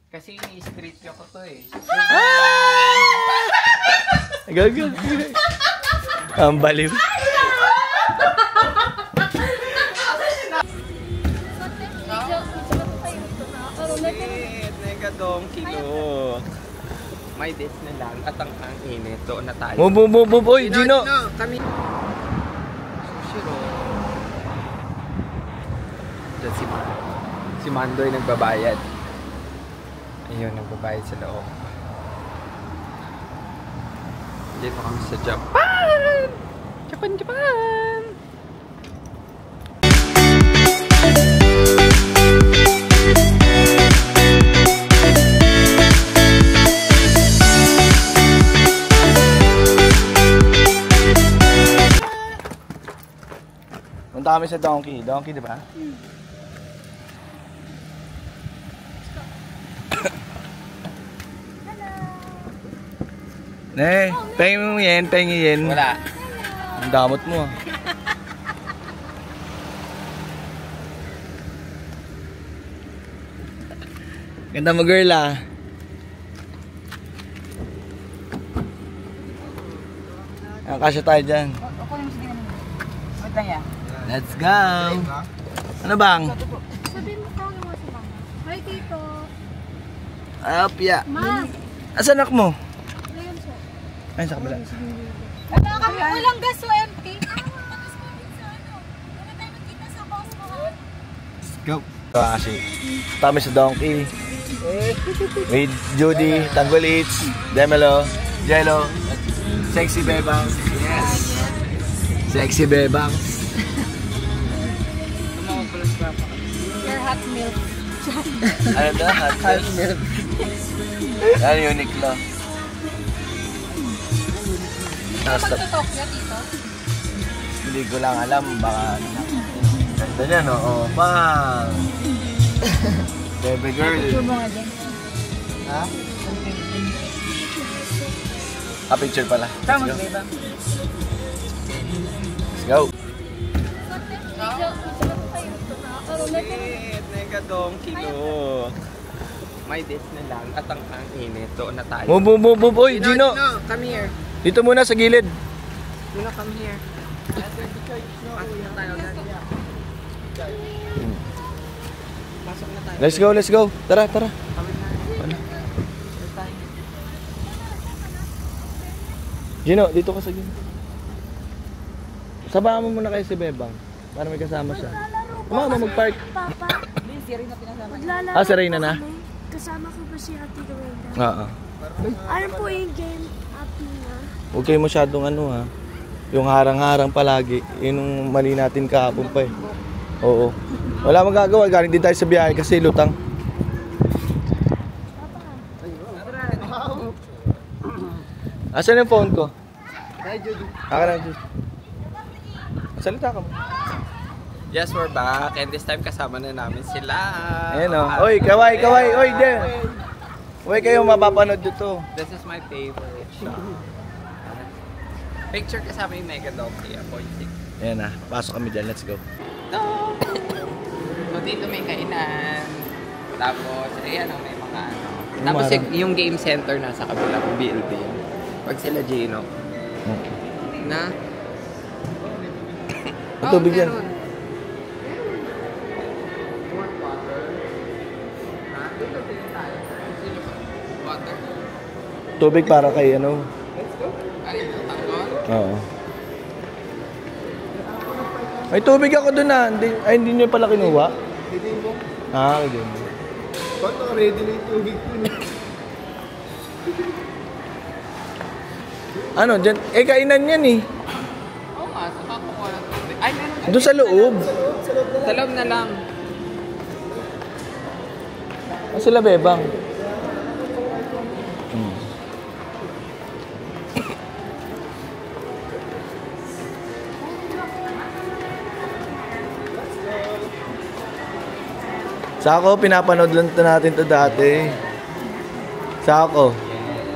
Kasi ni-street ko to eh. Gagal. Ang baliw. Nega-donkey ko. May date na lang at ang init. Doon na tayo. Oy, Gino! Kami. Sushi roll. Diyan si Mandoy nagbabayad. Ayun, nagbabayad sa loob. Dito kami sa Japan! Japan! Punta kami sa Donkey. Donkey, di ba? Pahingin mo yan, pahingin yan. Wala. Ang damot mo ah. Ganda mo girl ah. Kasya tayo dyan. Let's go! Ano bang? Sabihin mo tawagin mo si Mama. Hi, Tito. Apya. Ma. Asan anak mo? Ayun siya. Ayun sa kabila. Wala kami walang gas so empty. Let's go! Kasi kami sa Donkey. With Judy, Tanggolits, Demelo, Jello, Sexy Bebang. Yes! Sexy Bebang. Your hot milk. Ano na? Hot milk. Yan, Uniqlo. Magto-Tokyo, Tito? Hindi ko lang alam, baka ganda niya, no? Oh, bang! Baby girl. Picture mo nga dyan. Ha? Picture pala. Tama, Beba. Let's go. Nega-donkey ko. May date na lang at ang init. Doon na tayo. Oy, Gino! Come here. Dito muna sa gilid. Gino, come here. Pasok na tayo. Pasok na tayo. Let's go. Tara. Gino, dito ka sa gilid. Sabahan mo muna kayo si Bebang. Para may kasama siya. Kumama mag-park. Papa. Ah, si Reyna na? Kasama ko ba si Ate Reyna? Oo. Ano po yung game up niya? Huwag kayo masyadong ano ha. Yung harang-harang palagi. Yun yung mali natin kahapon pa eh. Oo. Wala magagawa. Galing din tayo sa biyahe kasi lutang. Asan yung phone ko? Aka na, Judy. Salita ka mo. Yes, we're back. And this time kasama na namin sila. Ayan o. Oy, kaway. Oy, din. Uy, kayo mapapanood dito. This is my favorite shot. Picture kasama yung Nega-donkey. Ayan na. Pasok kami dyan. Let's go. So dito may kainan. Tapos, ayan may mga ano. Tapos yung game center nasa kabilang building. Pag sila Gino. Na? Ito, bigyan. Tubig para kay ano. Let's go. Oo. May tubig ako doon na. Hindi nyo pala kinuha? Hindi mo. Hindi mo. Ba't ready na yung tubig ko? Ano, dyan? Kainan yan eh. Oo nga, saka kukuha ng tubig. Ay, meron. Doon sa loob. Sa loob na lang. Sila Bebang. Sako, pinapanood lang natin to dati. Sako.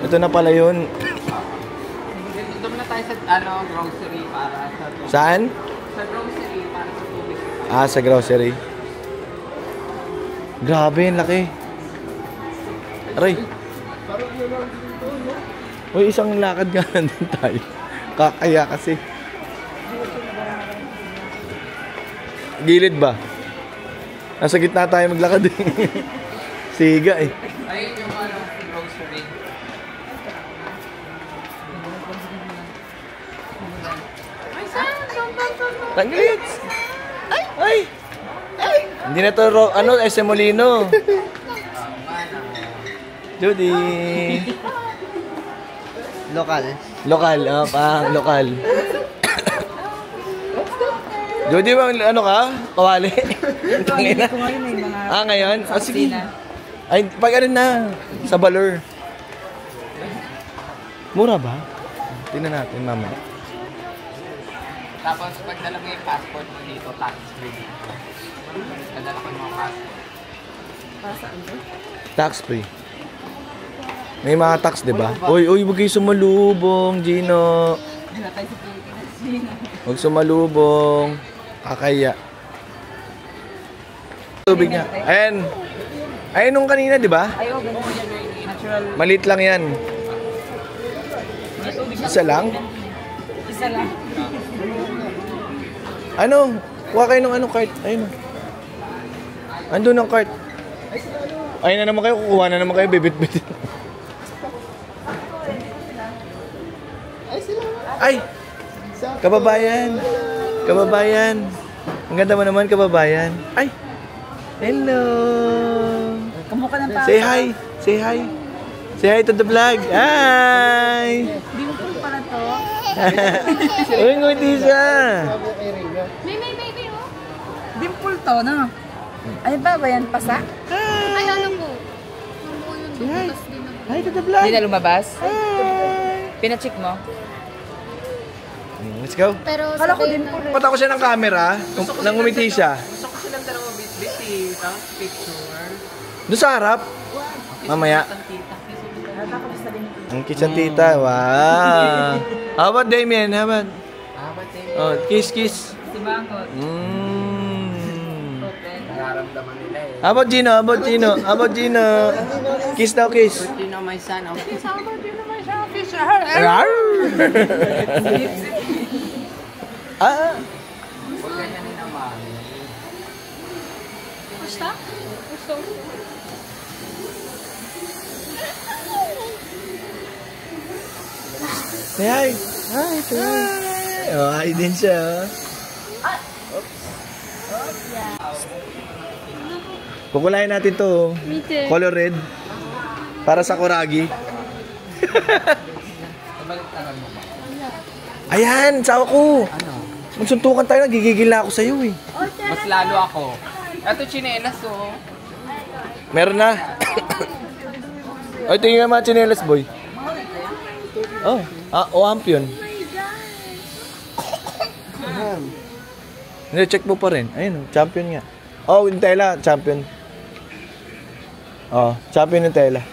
Ito na pala yun. Dito muna tayo sa grocery para sa tubig. Saan? Sa grocery para sa tubig. Sa grocery. Grabe, ang laki. Aray. Parang naman dito, no? Uy, isang lakad nga nandun tayo. Kakaya kasi. Gilid ba? Nasa gitna tayo maglakad eh. Siga eh. Ayun yung grocery. Tanglit! Ay! Ay! Ay! Hindi na to, SM Molino. Judy! Lokal. Lokal, lokal. Judy, ano ka? Kawali? Tangina. Ngayon? Sige. Ay, pag ano na, sa Balor. Mura ba? Tingnan natin mamaya. Tapos, pagdala mo yung passport mo dito, tax free. Kadala ko yung mga passport. Tax free. May mga tax, di ba? Uy, huwag kayo sumalubong, Gino. Huwag sumalubong. Kakaya. Tubig nga. Ayan. Ayan nung kanina, di ba? Ayaw, ganun yan. Natural. Maliit lang yan. Isa lang? Isa lang. Ano? Kuha kayo ng cart. Ayun. Andun ang cart. Ayun na naman kayo. Kukuha na naman kayo. Bibit-bit. Ay! Kababayan! Kababayan! Ang ganda mo naman, kababayan. Ay! Hello! Kamukha ng pa. Say hi! Say hi! Say hi to the vlog! Hi! Di mo po pala to. Uy, ngiti siya! May baby, oh. Dimple to, no? Ay ba yan? Pasa? Ay, ano po? Nabuo yun. Butas din ako. Hi to the vlog! Hindi na lumabas? Hi! Pinacheck mo? Let's go! Pero Kala ko sabihin dimple eh. Pata ko siya ng camera, nang ngumiti siya. Gusto ko silang dalawa bit-bit tapos picture. Doon sa harap. Mamaya. Ang kiss ang tita. Wow. How about Damien? How about? Oh, kiss, kiss. Si Bangot. Nararamdaman nila eh. How about Gino? How about Gino? How about Gino? Kiss daw, kiss. You know my son, okay? Ah. Huwag ganyanin naman. Gusto? Gusto. Say hi. Hi, say hi. Oh, hi din siya. Kukulayan natin to. Color red. Para sa Kuragi. Kabaliktaran mo ba? Ayan, sawa ko. Ano? Magsuntukan tayo, nagigigil na ako sa'yo eh. Mas lalo ako. Ito chinelas oh. Meron na. Ay, tingin nga mga chinelas, boy. Oh, Ampion. Hindi, check mo pa rin. Ayun, champion nga. Oh, Nutella, champion. Oh, champion Nutella.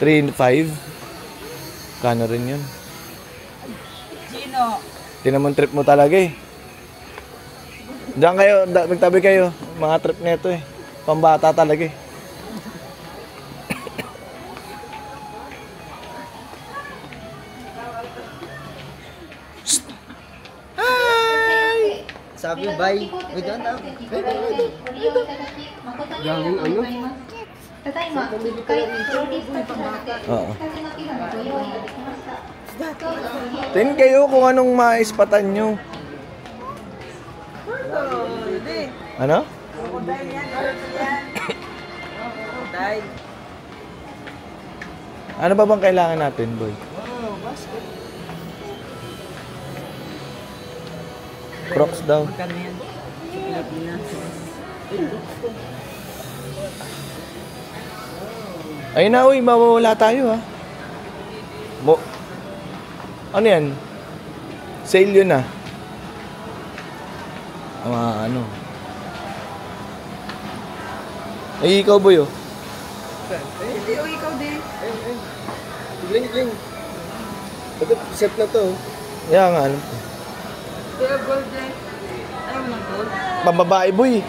3-5. Kano rin yun? Gino. Tinamon trip mo talaga eh. Diyan kayo, magtabi kayo. Mga trip nito eh. Pambata talaga eh. Sabi, bye. We don't have. Gawin ano? Oo. Tingin kayo kung anong maispatan nyo. Ano? Ano ba bang kailangan natin, boy? Crocs daw. Magkano yan? Sa Pilipinas. Ayun na, uy, mawawala tayo ha. Ano yan? Sale yun ah. Ano? Ay, ikaw boy oh. Hindi, o ikaw din. Gling. Ito, set na to. Kaya nga, alam ko. Kaya gold din. Ayaw mo ng gold? Pambabae boy.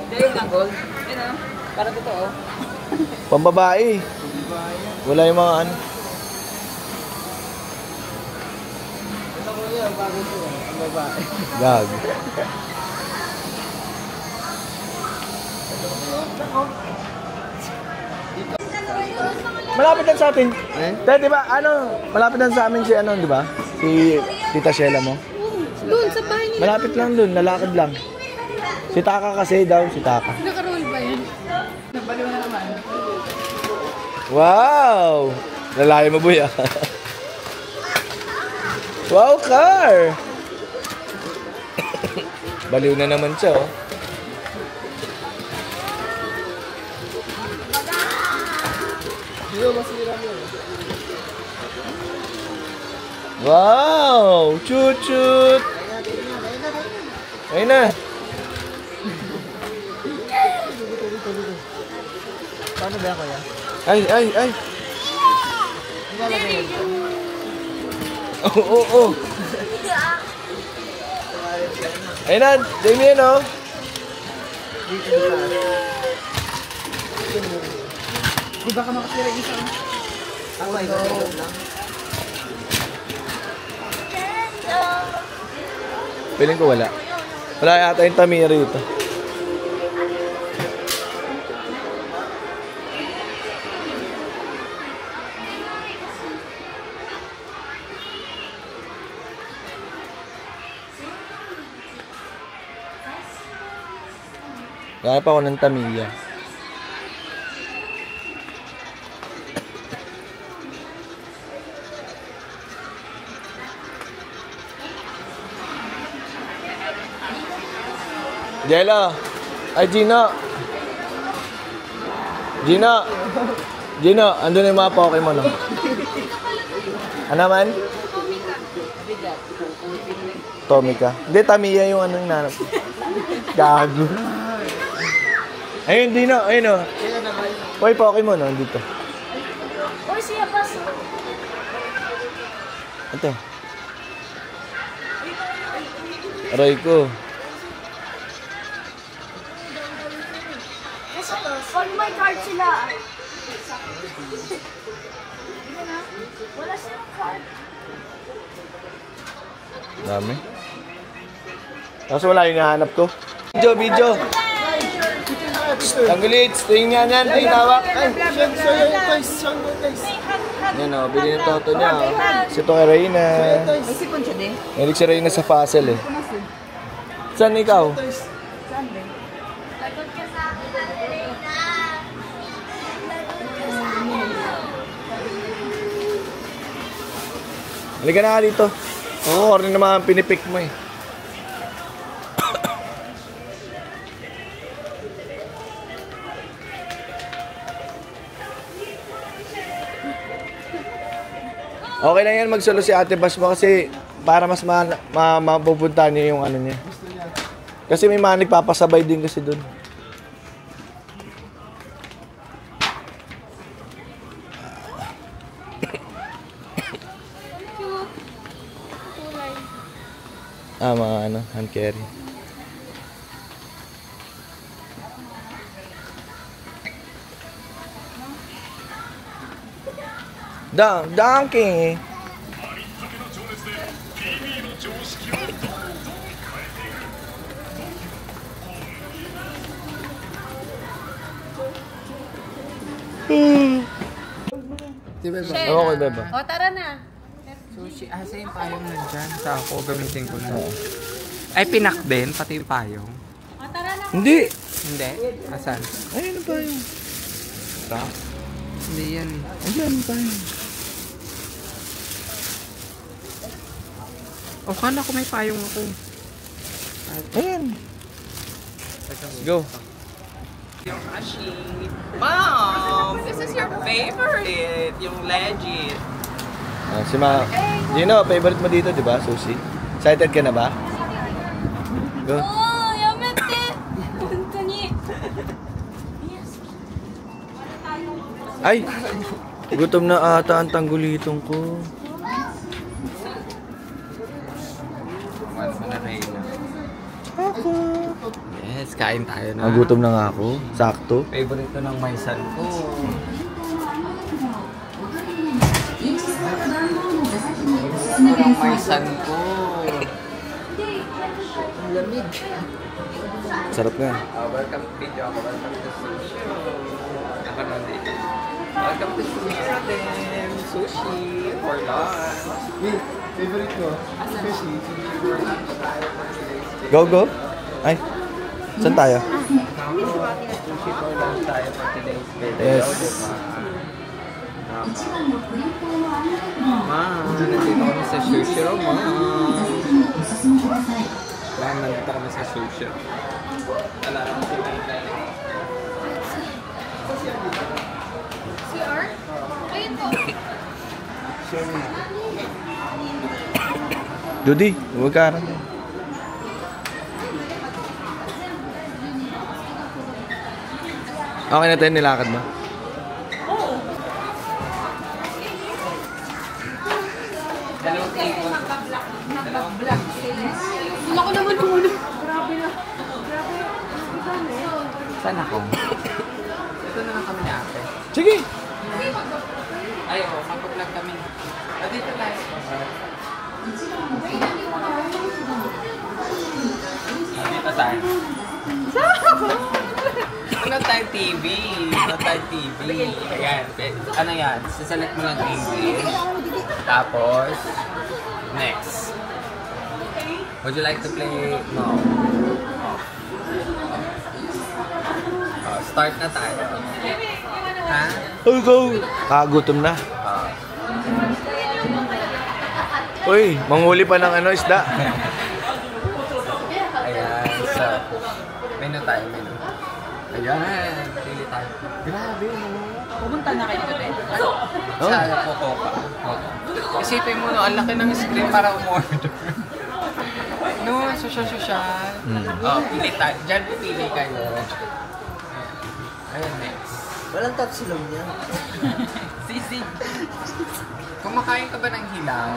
Dahil na gold. Yun ah. Para totoo. Pambabae. Wala yung mga ano. Ito mo yan, bago ito. Ang babae. Gag. Malapit lang sa atin. Dahil di ba, ano, malapit lang sa amin si ano, di ba? Si Tita Sheila mo. Doon, sa bahay niya. Malapit lang dun, lalakad lang. Si Taka kasi daw, si Taka. Nakaroll ba yan? Nabaliw na naman. Wow! Lalayo mo, boy, ah. Wow, car! Baliw na naman siya, oh. Hindi masira mo. Wow! Chut-chut! Ayun na. Paano ba ako yan? Ay! Oh. Ayun na, Damien, oh. Di ba ka makasira isa? Ako ay gano'n lang. Piling ko wala. Wala yata yung Tamiya rito. Kaya pa ako ng Tamiya. Jello! Ay, Gino! Gino, andun na yung mga Pokemon, oh. Ano man? Tomica. Hindi, Tamiya yung ano yung nanap. Gago. Ayun, Gino, ayun, oh. Hoy, Pokemon, oh, dito. Or siya pa sa... Ito. Aray ko. On my card sila. Wala silang card. Dami. Kaso wala yung nahanap ko. Video. Tanggulits, tingin nga niyan, tingin hawak. Ay, siyang guys. Yan o, bili ng toto niya. Oh. Si Toy Reyna. May sipon siya din. Hilig si Reyna sa puzzle eh. Saan ikaw? Saan din? Lagot ka sa akin, Reina. Halika na ka dito. Oo, rin naman pinipik mo eh. Okay lang yan magsolo si Ate Bas mo kasi para mas mapupuntahan niya yung ano niya. Kasi may mga nagpapasabay din kasi doon. Kulay. Mga ano, hand carry. Donkey! Oo, kay Beba. O, tara na. Sushi, asa yung payong nandyan? Sa ako, gamitin ko na. Ay, pinak din, pati yung payong. O, tara na. Hindi! Hindi? Asan? Ayun pa yun. Ito? Hindi yan eh. Ayun pa yun. O, kala ko may payong ako. Ayan. Go. Yung ashi. Mom! This is your favorite. Yung legit. Si Gino, favorite mo dito, di ba? Sushi. Excited ka na ba? Go. おー、やめて。本当に。 Ay! Gutom na ata ang tanggulitong ko. Ano na Reyna? Ako. Yes, kain tayo na. Nagutom na nga ako. Sakto. Favorito ng maisan ko. Favorito ng maisan ko. Ang lamig. Sarap nga. Welcome to video ako. Welcome to sushi. Ako na dito. Welcome to sushi natin. Sushi for lunch. Wait, favorite ko? Sushi. Go, go. Ay. Saan tayo? Sushi for lunch tayo for today's video. Yes. Nandito kami sa sushi room. Nandito kami sa sushi room. Alam mo si CR? Ayun po. Judy, huwag ka rin. Okay na tayo nilakad mo? Wala ko naman kung ano. Grabe na. Saan ako? Ito na lang kami ni ate. Sige. Ay, oo, mag-vlog kami. Dito tayo. Dito tayo. Ano tayo TV? Ano tayo TV? Ayan. Ano yan? Saselect mo lang English. Tapos, next. Would you like to play? No. Start na tayo. Ha? Go, go. Gutom na. Uy, manghuli pa ng ano, isda. Ayan. So, menu tayo, menu. Ayan. Pili tayo. Grabe, no? Pumunta na kayo dito. Sa Coco pa. Isipin mo, no, ang laki ng screen para umorder. No, social. Oh, pili tayo. Diyan pili kayo. Ayan, next. Walang tapsilong niya. Sisig. Kumakain ka ba ng hilaw?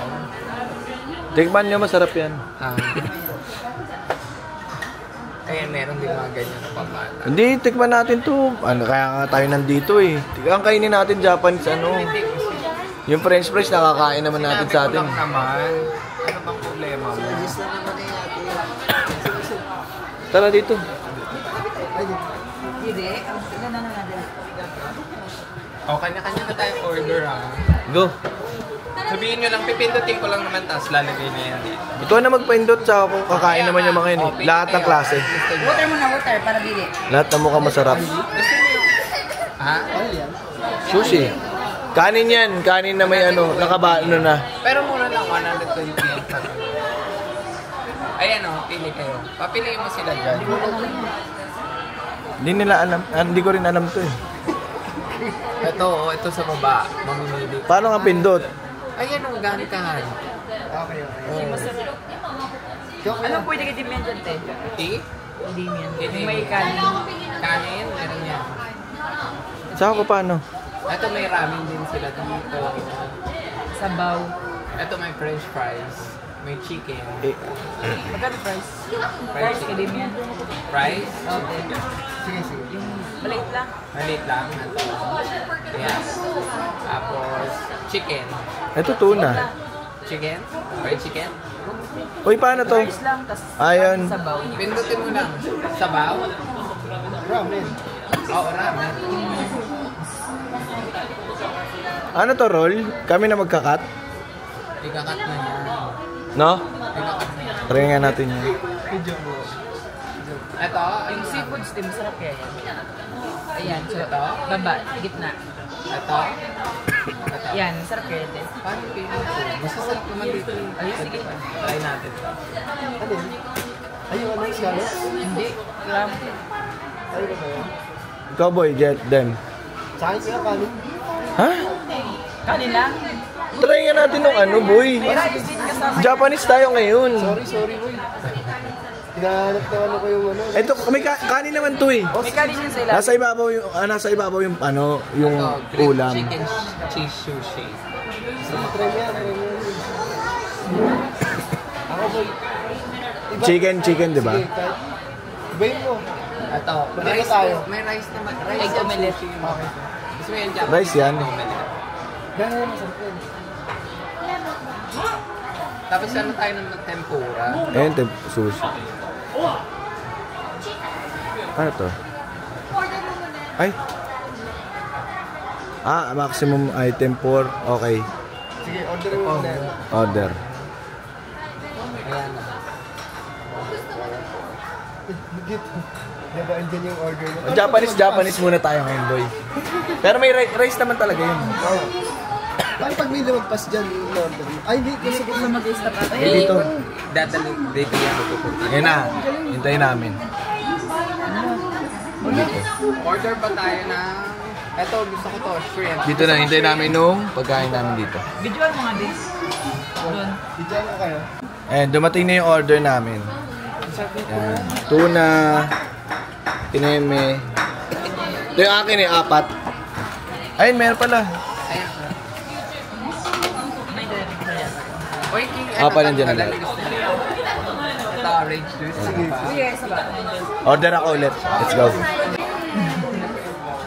Tikman nyo, masarap yan. Ayan, meron din mga ganyan na pambata. Hindi, tikman natin to. Ano, kaya nga tayo nandito eh. Ang kainin natin Japanese ano. Yung french fries, nakakain naman natin sa atin. Sinabi ko lang naman. Ano bang problema mo? Suggest lang naman eh ate. Tara dito. Hindi. Tingnan na natin. O, kanya-kanya na tayong order Go. Sabihin nyo lang, pipindutin ko lang naman, tapos lalagay niya yan dito. Ito na magpaindot sa ako. Kakain naman yung mga yun eh. Lahat ng klase. Water muna, water para bili. Lahat ng mukha masarap. Gusto niyo? Ha? Sushi. Kanin yan. Kanin na may ano, nakabano na. Pero mura lang, 120. Ayan o, pili kayo. Papiliin mo sila dyan. Hindi nila alam. Hindi ko rin alam to eh. Ito sa baba. Mamimili. Paano nga pindot? Ayan o, ganitahan. Okay. Ano pwede ka dimyan dyan, te? Tea? Hindi yan. Hindi. Yung may kanin. Kanin, meron yan. Saan ko paano? Ito may ramen din sila dito. Sabaw. Ito may french fries. May chicken. Magkano price? Price Price ka dimyan. Fries? Okay. Sige. Yung maliit lang. Maliit lang. Ayan. Tapos, chicken. Ito tuna. Chicken? Fried chicken? Uy, paano to? Price lang, tas Ayun. sabaw. Pindutin mo lang. Sabaw? Ramen. Oo, ramen. Ano to, roll? Kami na magkakat? Ikakat na yan. No? Ikakat na yan. Try nga natin yan. Medyo mo. Ito, Yung seafood steam, sarap kaya yan. Ayan, so, Ito? baba, gitna. ito. Yan, sarap kaya yan. Paano pili ko? Masasarap naman dito. Ay, sige. Try natin ito. Ano yun? Ayun, ano yung scallops? Hindi, gram. Ayun ba yun? Cowboy, get them. Sa akin sila kanin. Ha? Kanin lang. Try nga natin ng ano, boy. May rice din kasama. Japanese tayo ngayon. Sorry boy. Hinahanap na ano ko yung ano. Ito, may kanin naman to eh. May kanin yan sa ilalim. Nasa ibabaw yung ano, yung Ito, grilled ulam. chicken cheese sushi. Try mo yan. Ako boy. Iba. Chicken, di ba? Sige, kahit. Ibayin mo. Ito, rice tayo. May rice naman. Rice Egg omelette. Okay. Gusto mo yan dyan? Rice yan. Egg omelette. Ganyan, masarap yun. Tapos ano tayo ng tempura? Ayun, sushi. Ano to? Ay. Maximum item 4. Okay. Sige, order mo na. Order. Ayan. Dito. Diba, andyan yung order mo? Japanese muna tayo ngayon, boy. Pero may rice naman talaga yun. Paano pag may lumagpas dyan yung order mo? Ay, hindi. Kasi Gusto mag-stop ata. Dito. Dadalo, dito yan pupunta. Ayun na. Hintayin namin. Order pa tayo ng... Ito, gusto ko to, shrimp. Dito na, hintayin namin nung pagkain namin dito. Videoan mo nga, Bis. Doon. dito na kayo. Ayan, dumating na yung order namin. Ayan. Tuna, tineme. Ito yung akin eh, 4. Ayun, meron pala. Ayan. Uy, king, Pala nandiyan na lahat. Ito, orange juice. Sige. Yes, ba? Order ako ulit. Let's go.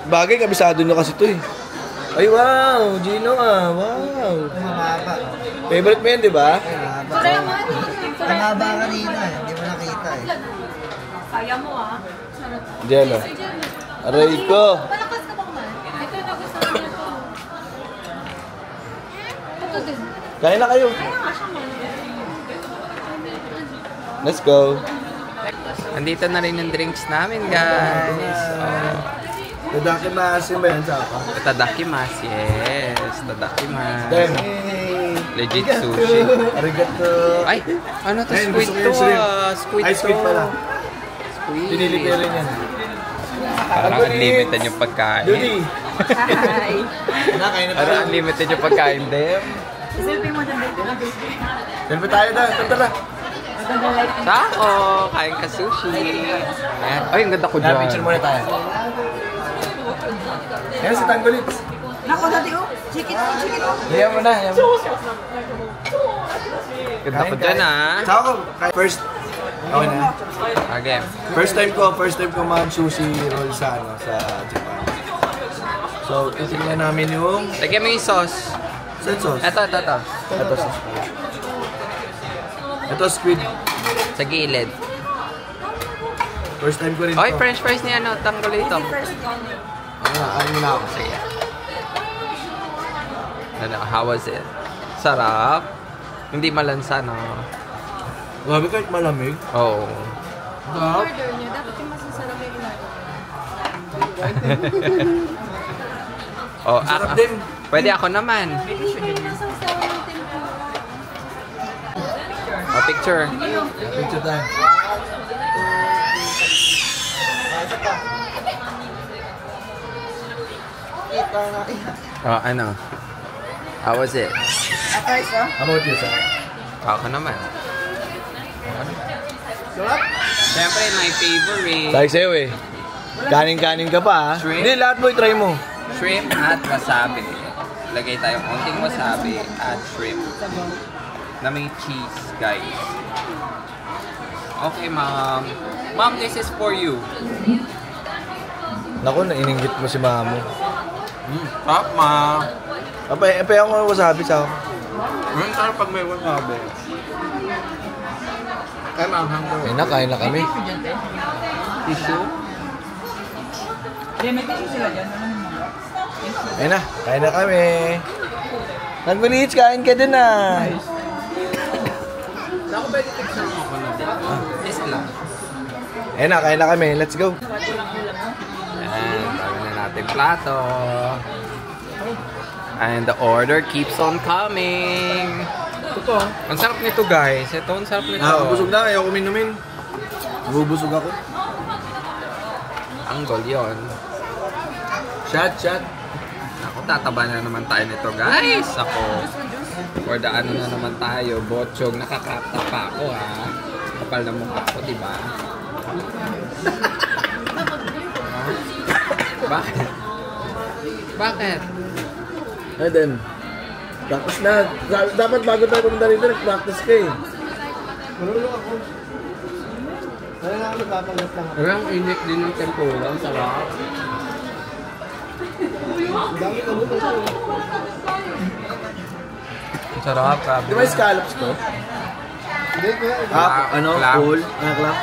Bagay, kabisado nyo kasi ito eh. Ay, wow! Gino ah, wow! Mahaba. Favorite mo yan, di ba? Mahaba. Mahaba kanina eh. Hindi mo nakita eh. Kaya mo ah. Jello. Aray ko! Malakas ka bang man? Ito na gusto ko ito. Ito din. Kain na kayo. Kaya nga siya man. Let's go. Andito na rin yung drinks namin, guys. Oh. Tadakimasu ba yan sa ako? Tadakimasu, yes. Tadakimasu. Ten. Legit sushi. Arigato. Ay, ano to? Ayun, Squid gusto ko to yung shrimp. ah. Squid Ay, to. squid pala. Squid. Pinili ko rin yan. Parang unlimited yung pagkain. Judy! Hi. Nakain na Parang unlimited yung pagkain, Dem. Selfie mo dyan, Bis. Selfie tayo na. Tara. Sako, kain ka sushi. Ayan. Ay, ang ganda ko dyan. Picture muna tayo. Ayan si Tanggolits. Nako, dati oh. Chicken. Ayan mo na. Ganda ko dyan, ah. Saka ko. First. Okay na. Okay. First time ko mag-sushi roll sa Japan. So, titignan namin yung Lagyan mo yung sauce. salt sauce. Ito. Ito sauce. Ito squid. Sa gilid. First time ko rin Oy, to. french fries ni ano, tanggol ito. Ayun na ako. Sige. Ano, how was it? Sarap. Hindi malansa, no? Grabe kahit malamig. Oo. Order niya. Dapat yung masasarap yung ginagawa. Oh, Sarap din. Pwede ako naman. Nasa usawa ng tempura. Oh, picture. Picture tayo. Kita na. Oh, ano? How was it? Guys, oh. How about you, sir? Ako naman. Sarap. Siyempre, my favorite. Tayo sa'yo eh. Kanin-kanin ka pa ha? Shrimp? Hindi, lahat mo i-try mo. Shrimp at wasabi. Lagay tayo konting wasabi at shrimp. Na may cheese, guys. Okay, ma'am. Ma'am, this is for you. Naku, nainingit mo si mamo. Sarap, ma'am. Apay ako wasabi sa ako. Ang sarap pag may wasabi. Ay, ma'am, hanggang. Ay na, kain na kami. Tissue? Hindi, may tissue sila dyan. Ano naman ba? Ay na, kain na kami. Nagbalits, kain ka din ah. Ako pwede tignan mo ako na din. Isa lang. Ay na, kain na kami. Let's go. Ayan, bago na natin plato. And the order keeps on coming. Ito. Ang sarap nito, guys. Ito, ang sarap nito. Busog na, ayaw kuminumin. Nabubusog ako. Ang gol yun. Shot. Ako, tataba na naman tayo nito, guys. Ako. Or the ano na naman tayo. Botchog. Nakakapta pa ako, ha. Kapal na mukha ko, diba? Bakit? Bakit? Ay din. Practice na. Dapat bago tayo pumunta rito, nag-practice ka eh. Marunong ako. Wala na ako nagpapagas lang. Parang init din ng tempura. Ang sarap. Ang dami na mo kasi. Ang sarap, grabe. Di ba yung scallops to? Hindi ko yan. Ano? Clam. Cool? Ano clam?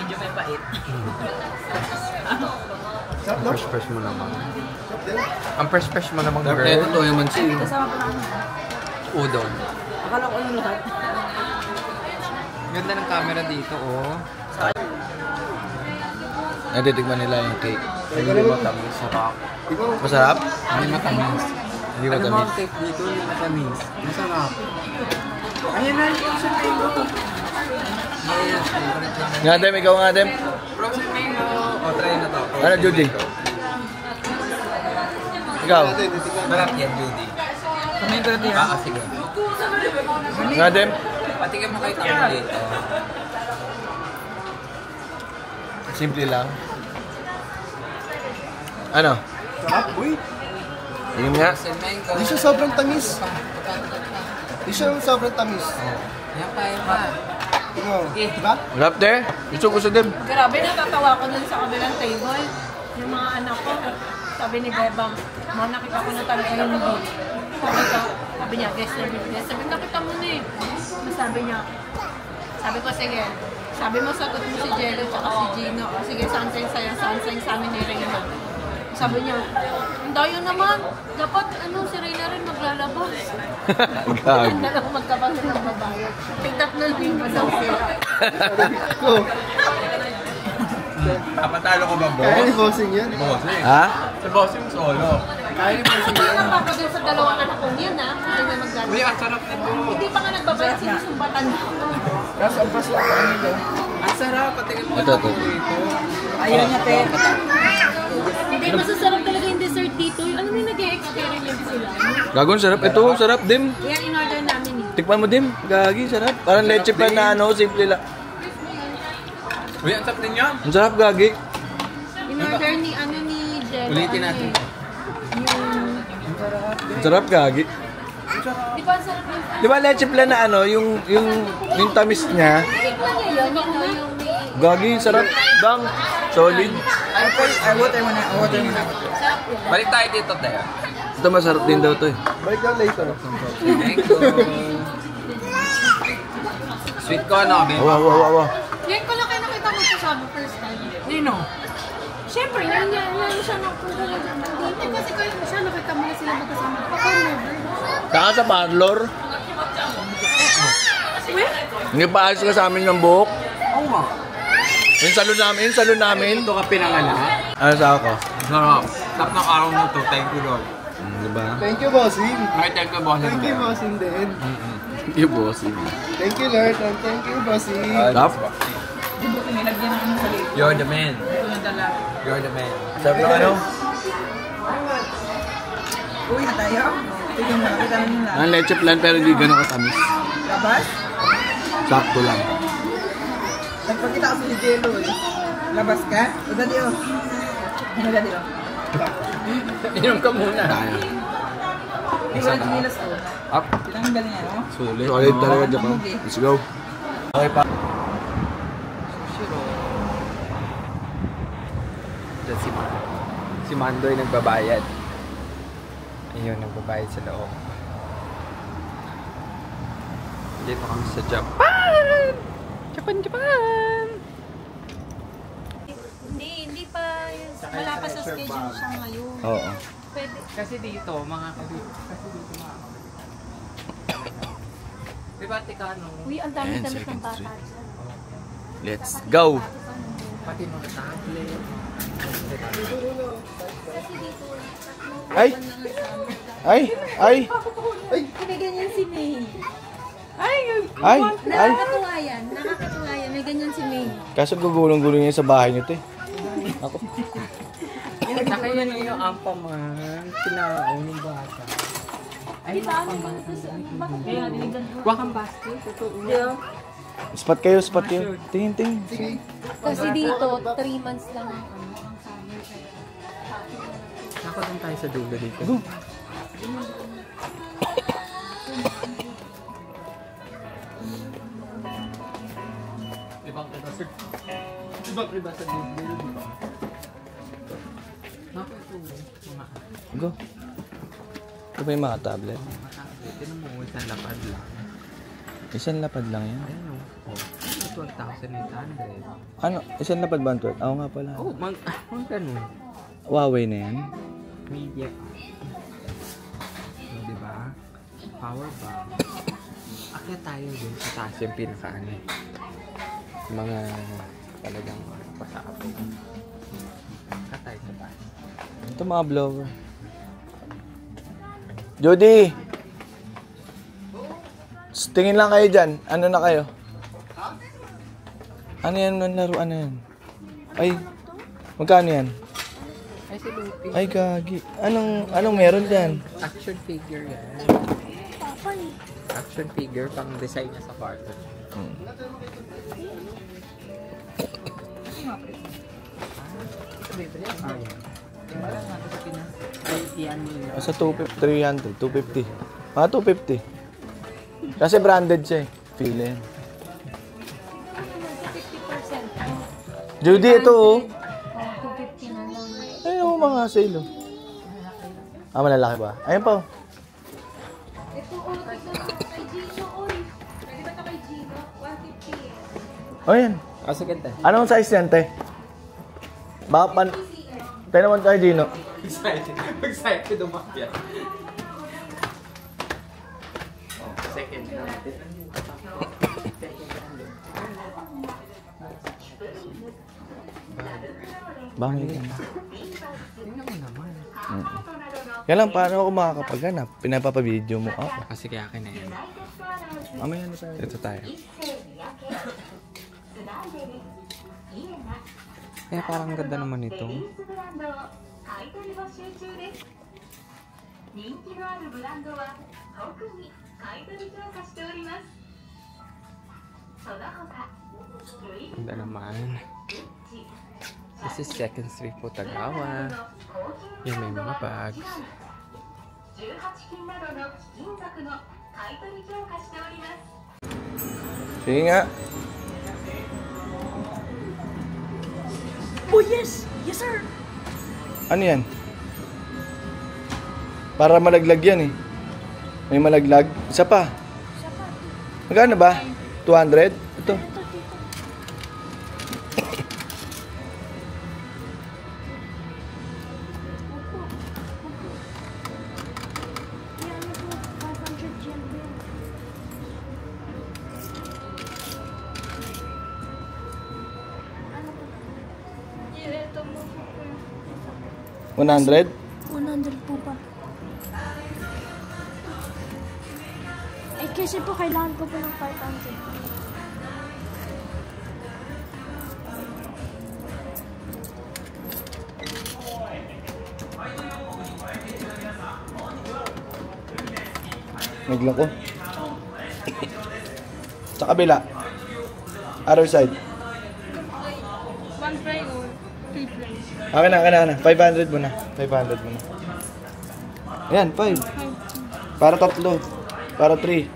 Medyo may pait. Sarap, no? Fresh mo naman. Sarap din. Ang fresh mo naman, girl. Ito yung mansi. Kasama pa namin. Udon. Akala ko ano lahat. Ganda ng camera dito, oh. Natitigman nila yung cake. Hindi matamis. Sarap. Ikaw, Masarap? Hindi matamis. Hindi Ano matamis. mo ang cake dito? Hindi matamis. Masarap. Ayan na, frozen mango. Yes, favorite ko na. Nga Dem, ikaw nga Dem. Frozen mango. O, try na to. Ano Judy? Ikaw? natin, titignan. Sarap yan, Judy. Kumain ko na din. Sige. Nga Dem? Patikin mo kayo tayo dito. Simple lang. Ano? Sarap, uy. Tingin nga. Frozen mango. Hindi siya sobrang tamis. Hindi siya sobrang tamis. Yan pa, yan pa. Ikaw, diba? Sarap de. Gusto Dem. Grabe, natatawa ko dun sa kabilang table. Yung mga anak ko, sabi ni Bebang, mga nakita ko na talaga yung hindi. Sabi niya, guess na guess. Sabi, nakita mo na eh. Sabi niya, sabi ko, sige. Sabi mo, sagot mo si Jello tsaka si Gino. O, sige, sunshine sa'yo, sunshine sa amin ni Reyna. Sabi niya, ang dayo naman. Dapat, si Reyna rin maglalabas. Gag. Ang dalawa magkapasok ng babae. Tignan na lang yung masang sila. Ikaw, Kapatalo ko ba, kaya ni Bossing yan. Bossing. Ha? Sa bossing solo. Kaya ni Bossing yan. Ano ako dun sa dalawang anak kong yan, ha? Hindi na maglalabas. Uy, ang sarap nito. Hindi pa nga nagbabayad, sinusumbatan na ako. Tapos ang pas lang kami nila. Ang sarap. Patikin mo Ito. dito. Ayaw niya, te. Hindi, masasarap talaga yung dessert dito. Ano yung nag-e-experiment sila? Gagon, sarap. Ito, sarap Dem. Yan, in-order namin eh. Tikman mo Dem. Gagi, sarap. Parang leche pan na simple lang. Uy, ang sarap din yan. Ang sarap Gagi. In-order ni Jello. Ulitin natin. Ang sarap Gagi. Di ba ang sarap yung... Di ba leche plan na yung tamis niya? Tikman niya yun, yung Gagi, sarap. Bang, solid. Water mo na. Water mo na. sarap yun. Balik tayo dito, Teo. Ito masarap din daw to eh. Balik lang later. Thank you. Sweet corn, no? Wow. Ngayon ko lang kayo nakita mo sa Shabu first time. Nino? Siyempre, yan siya nakuha na dyan. Hindi kasi kayo siya nakita mo na sila magkasama. Ako never. Saka sa parlor. Hindi pa ayos ka sa amin ng buhok. Oo nga. Yung salon namin. Ito ka pinanganak. Ano sa ako? Sarap. Sarap ng araw mo to. Thank you, Lord. Diba? Thank you, Bossing. Ay, thank you, boss. Thank you, Bossing din. Yung bossing. Thank you, Lord. And thank you, Bossing. Tap? Di ba pinilagyan ng ano sa lip? You're the man. Ito yung dala. You're the man. Sarap ng ano? Uwi na tayo. Tignan mo. Kita mo nila. Ang leche plan pero hindi ganun katamis. Labas? Sakto lang. Nagpakita ko si Jello eh. Labas ka? O dali o. Ano dali o? Inom ka muna. Kaya. Hindi ko lang chinilas ko. Up. Tinanggal galing ano? Solid talaga Japan. Let's go. Okay pa. Si Mandoy nagbabayad. Ayun, nagbabayad sa loob. Dito kami sa Japan! Japan! Hindi pa. Wala pa sa schedule siya ngayon. Oo. Pwede. Kasi dito, mga kabit. Kasi dito, mga kabit. Diba, Tikano? Uy, ang dami-damit ng bata dyan. Let's go. Pati mga tablet. Kasi dito, Ay! Ay! may ganyan si May. Ay! Nakakatuwa yan. Nakakatuwa yan. May ganyan si May. Kaso gugulong-gulong yan sa bahay nito eh. Ako. Nakaya na yung ampaman. Kinaon yung bata. Di ba? Wakang basket. Totoo. Spot kayo. Tingin. Kasi dito, 3 months lang ang summer. Nako doon tayo sa dulo dito. Go. Ibang iba sa... Ibang iba sa Google, di ba? Naku, ito. Mga... Go. Ito ba yung mga tablet? Mga tablet. Tinan mo, isang lapad lang. Isang lapad lang yan. Ayun o. Oh, 12,800. Ano? Isang lapad ba ang 12? Oo nga pala. Oh, mga ganun. Huawei na yan. Media. Oh, diba? Power bank. Akyat tayo dun sa taas yung pinaka-ano. Mga talagang pasapo. Akyat tayo sa taas. Ito mga blower. Jody! Tingin lang kayo dyan. Ano na kayo? Ano yan? Ang laro? Ano yan? Ay, magkano yan? Ay, si Lupi. Ay, gagi. Anong meron dyan? Action figure yan. Action figure pang design niya sa kwarto. Sa 300, 250. Mga 250. Kasi branded siya eh. Feeling. 50%. Judy, ito oh. 250 na lang. Ayun oh, mga sale oh. Ah, malalaki ba? Ayun pa oh. Ito o, kay Gino, oy. Pwede ba ito kay Gino? 150. Oh, yan. Ah, sige, te. Anong size yan, te? Baka pan... Tayo naman tayo, Gino. Excited umakyat. Oh, second natin. Bangit yan. Tingnan mo naman. Yan lang, paano ako makakapaghanap? Pinapapa-video mo ako. Kasi kaya akin na yan. Mamaya na tayo. Ito tayo. Kaya parang ganda naman ito. Ganda naman. This is Second Street po, Tagawa. Yan, may mga bags. Sige nga. Oh, yes! Yes, sir! Ano yan? Para malaglag yan eh. May malaglag. Isa pa. Magkano ba? 200? Ito. Ito mo po. 100? 100 po pa. Eh kasi po kailangan ko po ng 500. Naglang ko. Sa kabila. Other side. One fry or three fries? Akin na. 500 muna. 500 muna. Ayan, 5. Para 3. Para 3.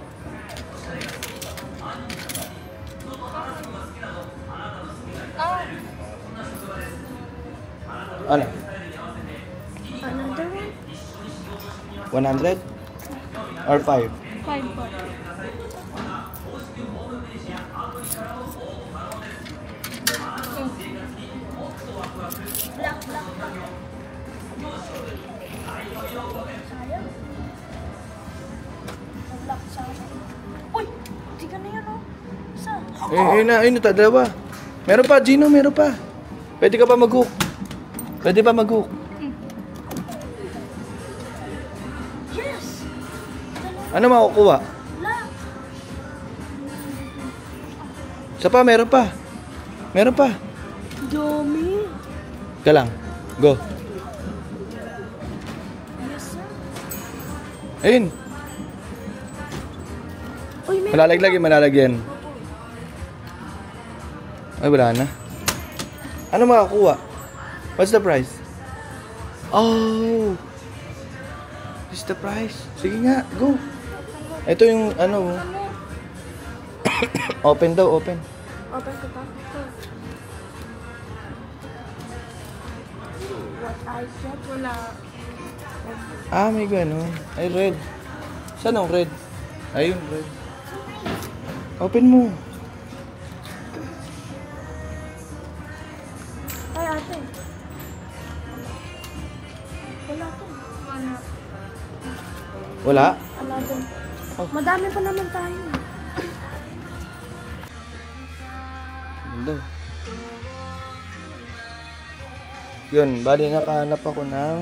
Ano? Another one? 100? Or 5? 5 po. Black pa. Sayang. Black sayang. Uy! Di ka na yun oh. Isa. Ayun na, dalawa. Meron pa, Gino, meron pa. Pwede ka pa mag-hook. Pwede pa mag-hook. Yes! Ano makukuha? Black. Isa pa, meron pa. Meron pa. Dami. Ka lang. Go. Yes sir. Ayun. Uy, may Malalagyan. Ay, wala na. Ano makakuha? What's the price? Oh! What's the price? Sige nga, go. Ito yung ano. Open daw, open. Open ko pa. What I get? Wala. Ah, may ganun. Ay, red. Saan ang red? Ayun, red. Open mo. Ay, ate. Wala to. Wala? Wala din. Madami pa naman tayo. Ganda. Yun, bali nakahanap ako ng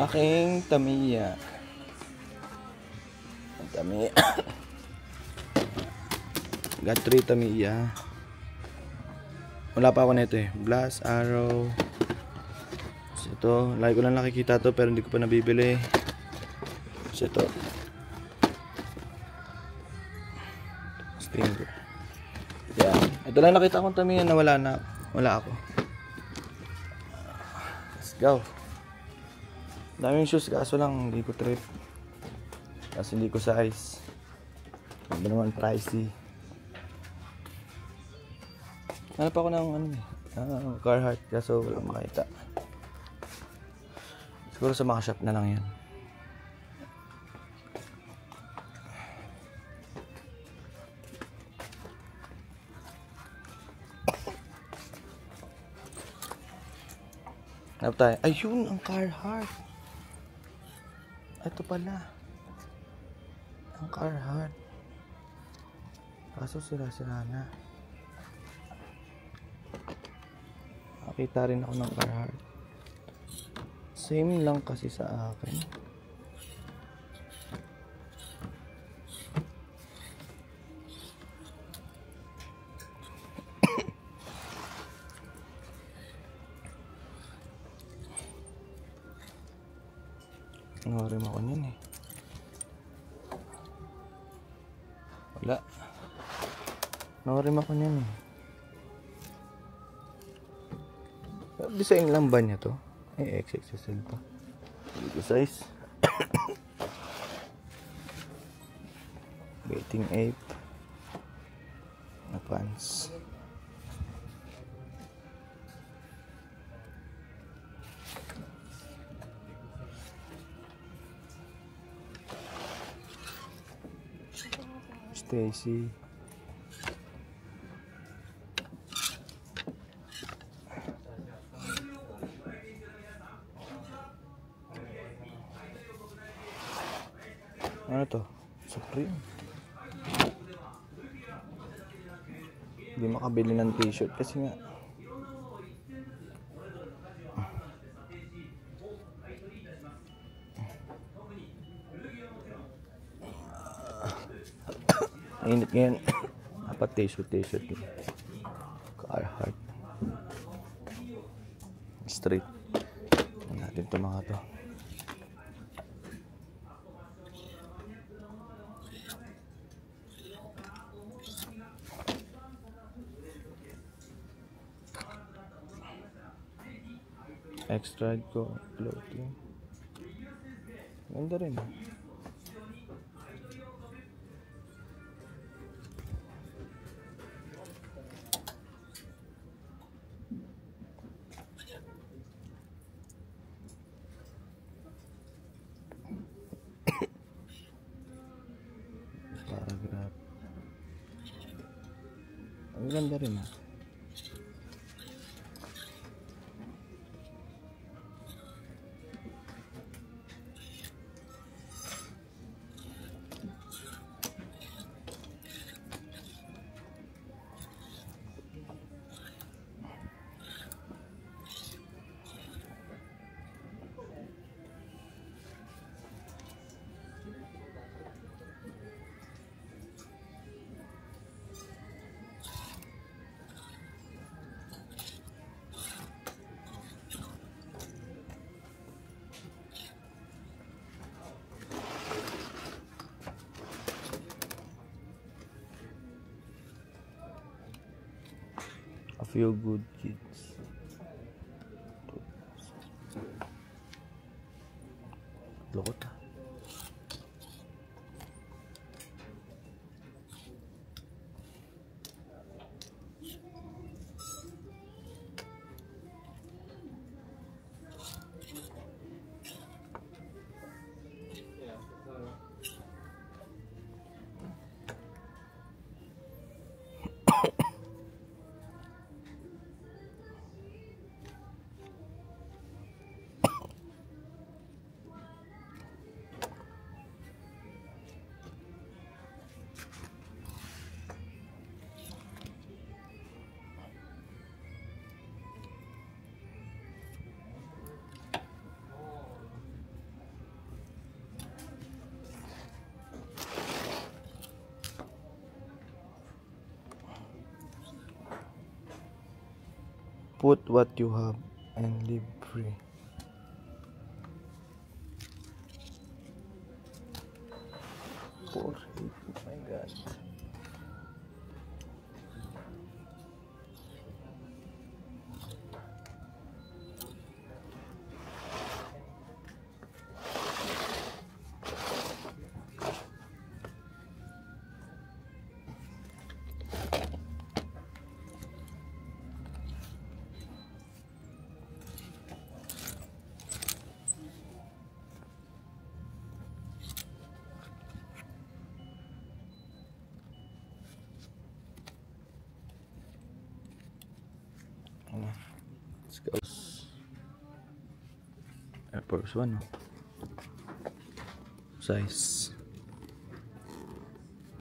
aking Tamiya. Tamiya. Got 3 Tamiya. Wala pa ako nito eh. Blast, Arrow. So ito, lagi ko lang nakikita to pero hindi ko pa nabibili. So ito. Stinger. Yan. Ito lang nakita kong Tamiya na wala ako. Let's go. Daming shoes kaso lang hindi ko trip. Kasi hindi ko size. Hindi naman pricey. Hanap ako ng Carhartt kaso walang makita. Siguro sa mga shop na lang yan. Hanap tayo. Ayun, ang Carhartt. Ito pala. Ang Carhartt. Kaso sira-sira na. Nakita rin ako ng Carhartt. Same lang kasi sa akin. Nawarim ako niyan eh. Wala. Nawarim ako niyan eh. Design lang ba niya to? Eh, XXL pa. Hindi ko size. Bathing ape. Na pants. Stacy. Ano to? Supreme. Hindi makabili ng t-shirt kasi nga init ngayon. Dapat t-shirt yun. Carhartt. Straight. Tingnan natin ito mga to. Extra ko clothing. Ganda rin. Paragraph. Ang ganda rin ah. A few good kids. Lokot ah. Put what you have and live free. Oh my God. Let's go. Air Force One. Size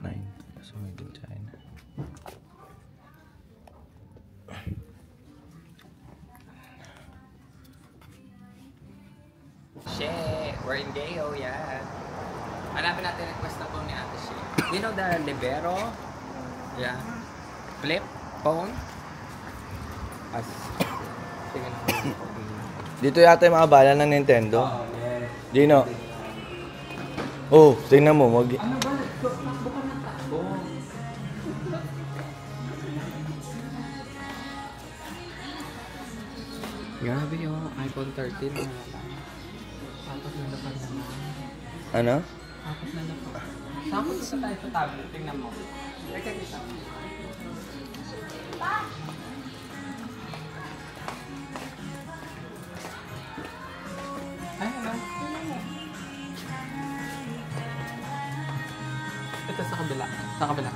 9. So made in China. Shit, we're in Gayo, yeah. Hanapin natin request na phone ni Ate Shea. Do you know the Libero? Yeah. Flip phone? Sige na. Dito yata yung mga bala ng Nintendo. Oh, yes. Dino. Oh, tingnan mo. Ano ba? Bukan na takbo. Grabe yung iPhone 13 na tapos na napan naman. Ano? Tapos na napan. Tapos sa tayo sa tablet. Tingnan mo. Teka kita. Ay, ano? Ito sa kabila. Sa kabila.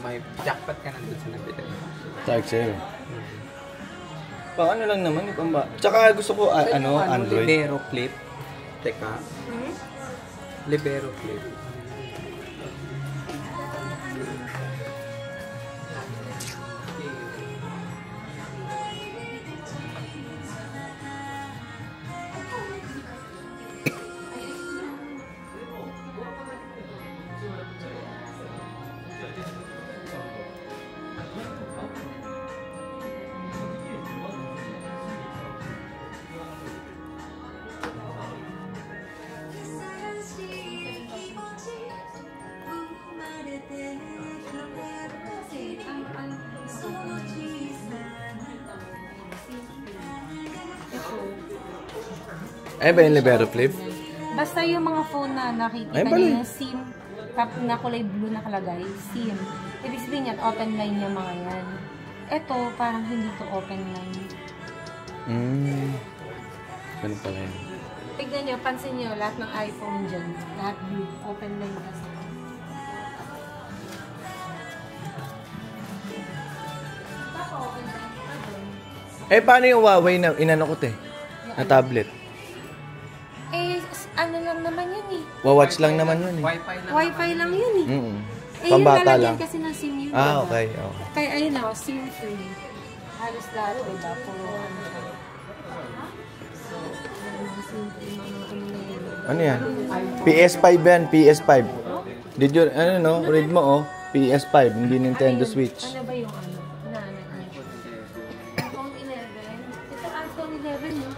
May jackpot ka nandun sa nabili. Tag sa'yo. Pang ano lang naman yung pamba. Tsaka gusto ko Android. Libero Flip. Teka. Libero Flip. Ay ba yung Libero Flip? Basta yung mga phone na nakikita Ay, niyo yung SIM, na kulay blue nakalagay, SIM. Ibig sabihin yan, open line yung mga yan. Ito, parang hindi to open line. Ganun pala yun. Tignan nyo, pansin nyo, lahat ng iPhone dyan, lahat blue, open line kasi. Eh, paano yung Huawei na inano ko na tablet? Eh, ano lang naman yun eh. Wawatch lang naman yun eh. Wi-Fi lang yun eh. Eh, Pambata yung lang. kasi ng SIM yun. Okay. Kaya ayun ako, SIM free. Halos lahat, diba? Puro SIM free, mga Ano yan? PS5 yan, PS5. Did you, read mo PS5, hindi Nintendo Switch. Ano ba yung iPhone 11? Ito iPhone 11, no?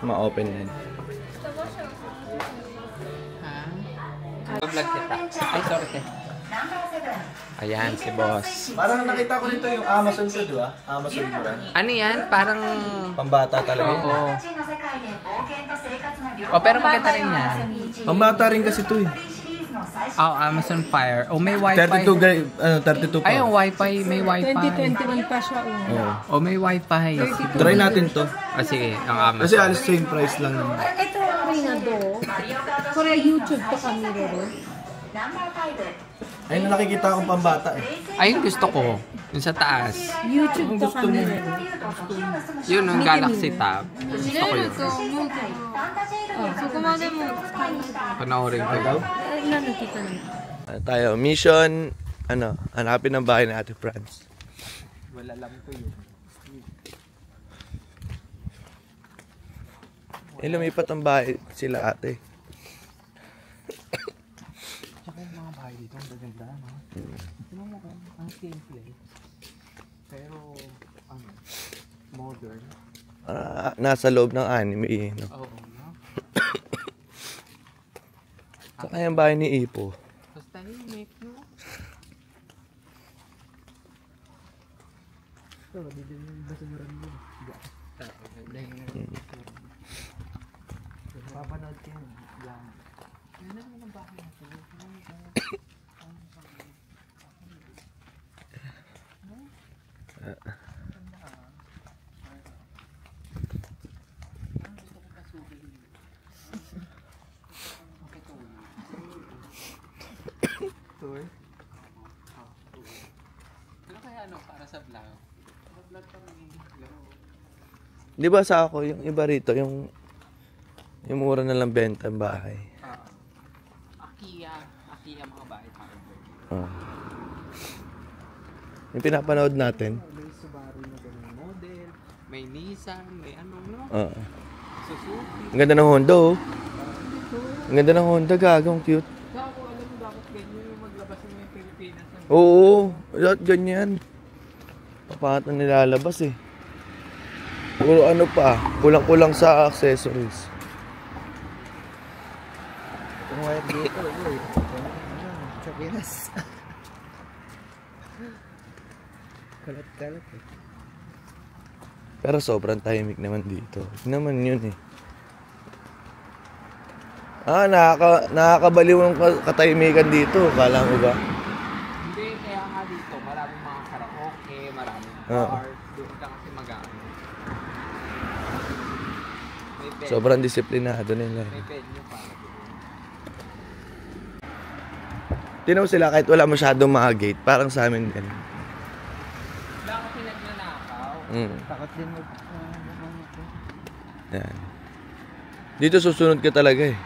Ma-open yan. Vlog kita. Ay, sorry te. Ayan, si boss. Parang nakita ko nito yung Amazon ko, di ba? Amazon ko rin. Ano yan? Parang... Pambata talaga. Oo. Oh, pero maganda rin yan. Pambata rin kasi ito eh. Oh, Amazon Fire. Oh, may wifi. 32 pa. Ay, yung wifi. May wifi. 2021 pa siya. Oh. Oh, may wifi. Try natin to. Sige, ang Amazon. Kasi alis same price lang naman. Ito ang Reynado. Korea YouTube to kami rin. Ayun na nakikita akong pambata eh. Ayun gusto ko. Yung sa taas. YouTube to kami rin. Yun, yung Galaxy Tab. Gusto ko yun. So, kumagay mo. Panoorin ko daw. Nakita na. Tayo, mission, hanapin ang bahay ni Ate Franz. Wala lang ko yun. lumipat ang bahay sila ate. Tsaka yung mga bahay dito, ang gaganda, no? Tignan mo kung ang simple. Pero, modern. Nasa loob ng anime eh, no? Oo, no? Saka yung bahay ni Ipo. Basta yung make, no? Ito, dito yung basuran mo. Papanood ko yun. Lang. Yan naman ang bahay natin. Tour. Ano kaya para sa vlog? Sa vlog kami. Di ba sa ako, yung iba rito, yung mura na lang benta ang bahay. Akiya mga bahay para. Yung pinapanood natin. May Subaru na ganun model, may Nissan, may anong, no? Suzuki. Ang ganda ng Honda, oh. Ang ganda ng Honda, gagawang cute. Gago, alam mo dapat ganyan yung maglabas ng mga Pilipinas. Oo, lahat ganyan. Papahat na nilalabas eh. Puro ano pa, kulang-kulang sa accessories. Kung wire dito, boy. Sa Pinas. Kalat-kalat eh. Pero sobrang tahimik naman dito. Hindi naman yun eh. Nakakabaliw ang katahimikan dito. Kala mo ba? Hindi, kaya nga dito, maraming mga karaoke, maraming bars, doon ka kasi mag-ano. May venue, Sobrang disiplinado nila. may venue para doon. Tinaw sila kahit wala masyadong mga gate. Parang sa amin din. Wala kasi nagnanakaw. Takot din mag... Yan. Dito susunod ka talaga eh.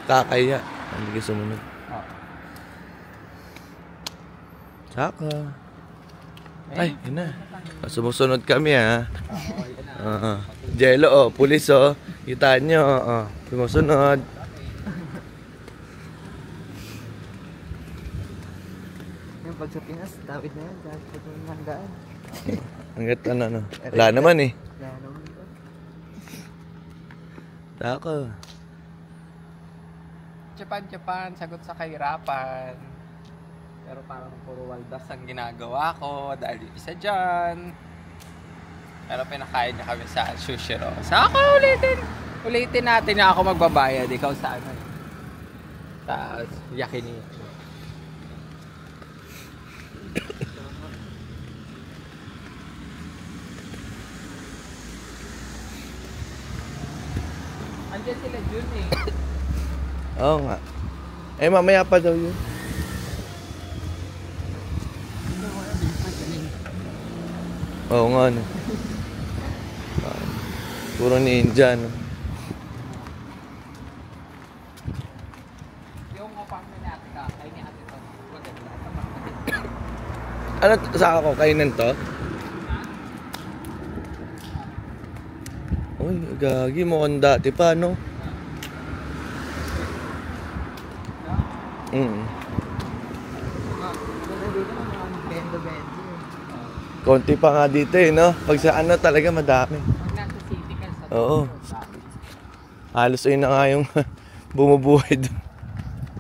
Kakaya. Hindi ka sumunod. Saka. Ay, yun na. Sumusunod kami ha. Jello oh, pulis oh. Kita nyo oh. Sumusunod. Yung pag sa Pinas, tawid na yan. Dahil pag yung handaan. Hanggat ano. Wala naman eh. Lalo mo ito. Saka. Japan, sagot sa kahirapan. Pero parang puro waldas ang ginagawa ko dahil yung isa dyan. Pero pinakain niya kami sa Sushiro. Saka ulitin natin na ako magbabayad. Ikaw sa ano? Sa yakiniku. Andiyan sila Jun eh. Oo nga. Eh mamaya pa daw yun. Oo nga no. Puro ninja no. Yung apartment natin kay ni ate to. Maganda. Ano sa ako kainan to? Uy, gagi mo kung dati pa no. Konti pa nga dito eh, no? Pag sa ano talaga madami. Pag nasa city ka sa Oo. Halos ayun na nga yung bumubuhay doon.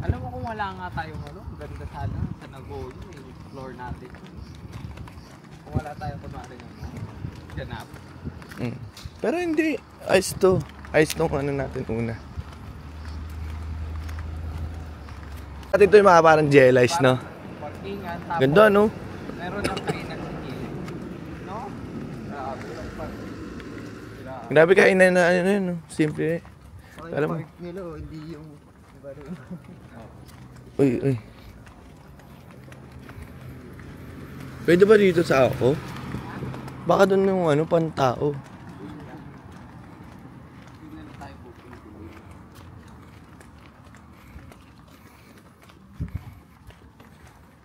Alam mo kung wala nga tayong ano, ganda sana sa Nagoya, yung floor natin. Kung wala tayong kunwari ng ganap. Pero hindi, ayos to. Ayos tong ano natin una. At ito yung mga parang gel ice, no? Parkingan, tapos Ganda, no? meron lang kainan sa gilid. No? Grabe lang pa. Grabe kainan na ano yun, no? Simple eh. Alam mo. Park nila, hindi yung... Iba rin. Uy. Pwede ba dito sa ako? Baka doon yung ano, pantao.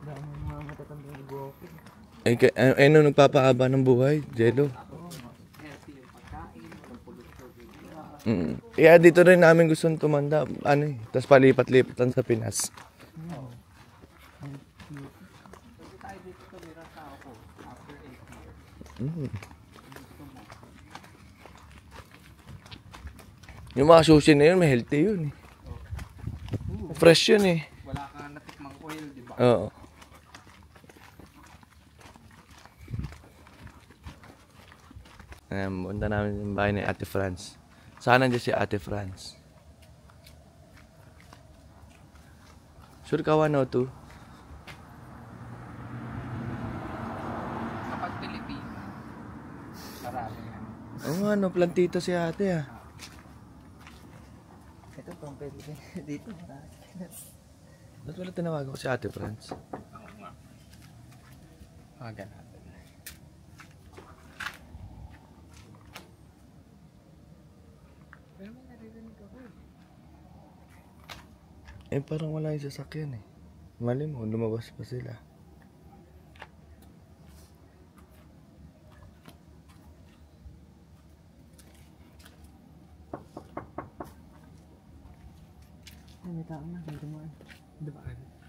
Dami yung mga matatandang nag-walking. Ano nagpapaaba ng buhay? Jello. Healthy yung pagkain, walang pollution. Yeah, dito rin namin gustong tumanda. Ano eh. Tapos palipat-lipat lang sa Pinas. Yung mga sushi na yun, may healthy yun eh. Fresh yun eh. Wala kang natikmang oil, di ba? Oo. Ayan, punta namin yung bahay ni Ate Franz. Saan nandiyan si Ate Franz? Sure ka 102? Kapag Pilipino, marami yan. Oo nga, no, plantito si ate ah. Ito pang pwede dito. Ba't wala tinawagan ko si Ate Franz? Hagan natin. Eh, parang wala yung sasakyan eh. Mali mo, lumabas pa sila. May tao na, may dumaan.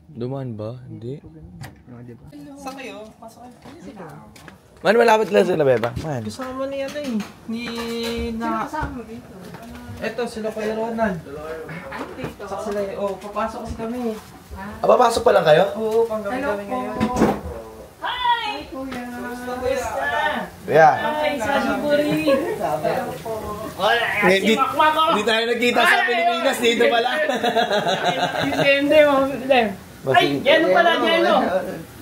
Dumaan ba? Hindi. Diba? Saan kayo? Pasok kayo. Man, malapit lang sila, Beba. Man. Kasama ni ano eh. Ni na... Eto, sila kay Ronald. Sak sila eh. Oh, papasok kasi kami. Ah, papasok pa lang kayo? Oo, panggabi kami ngayon. Hi! Kuya! Yeah. Hi, Sashiburi! Hindi tayo nagkita sa Pilipinas, dito pala. Hindi, Ay, yelo pala, yelo!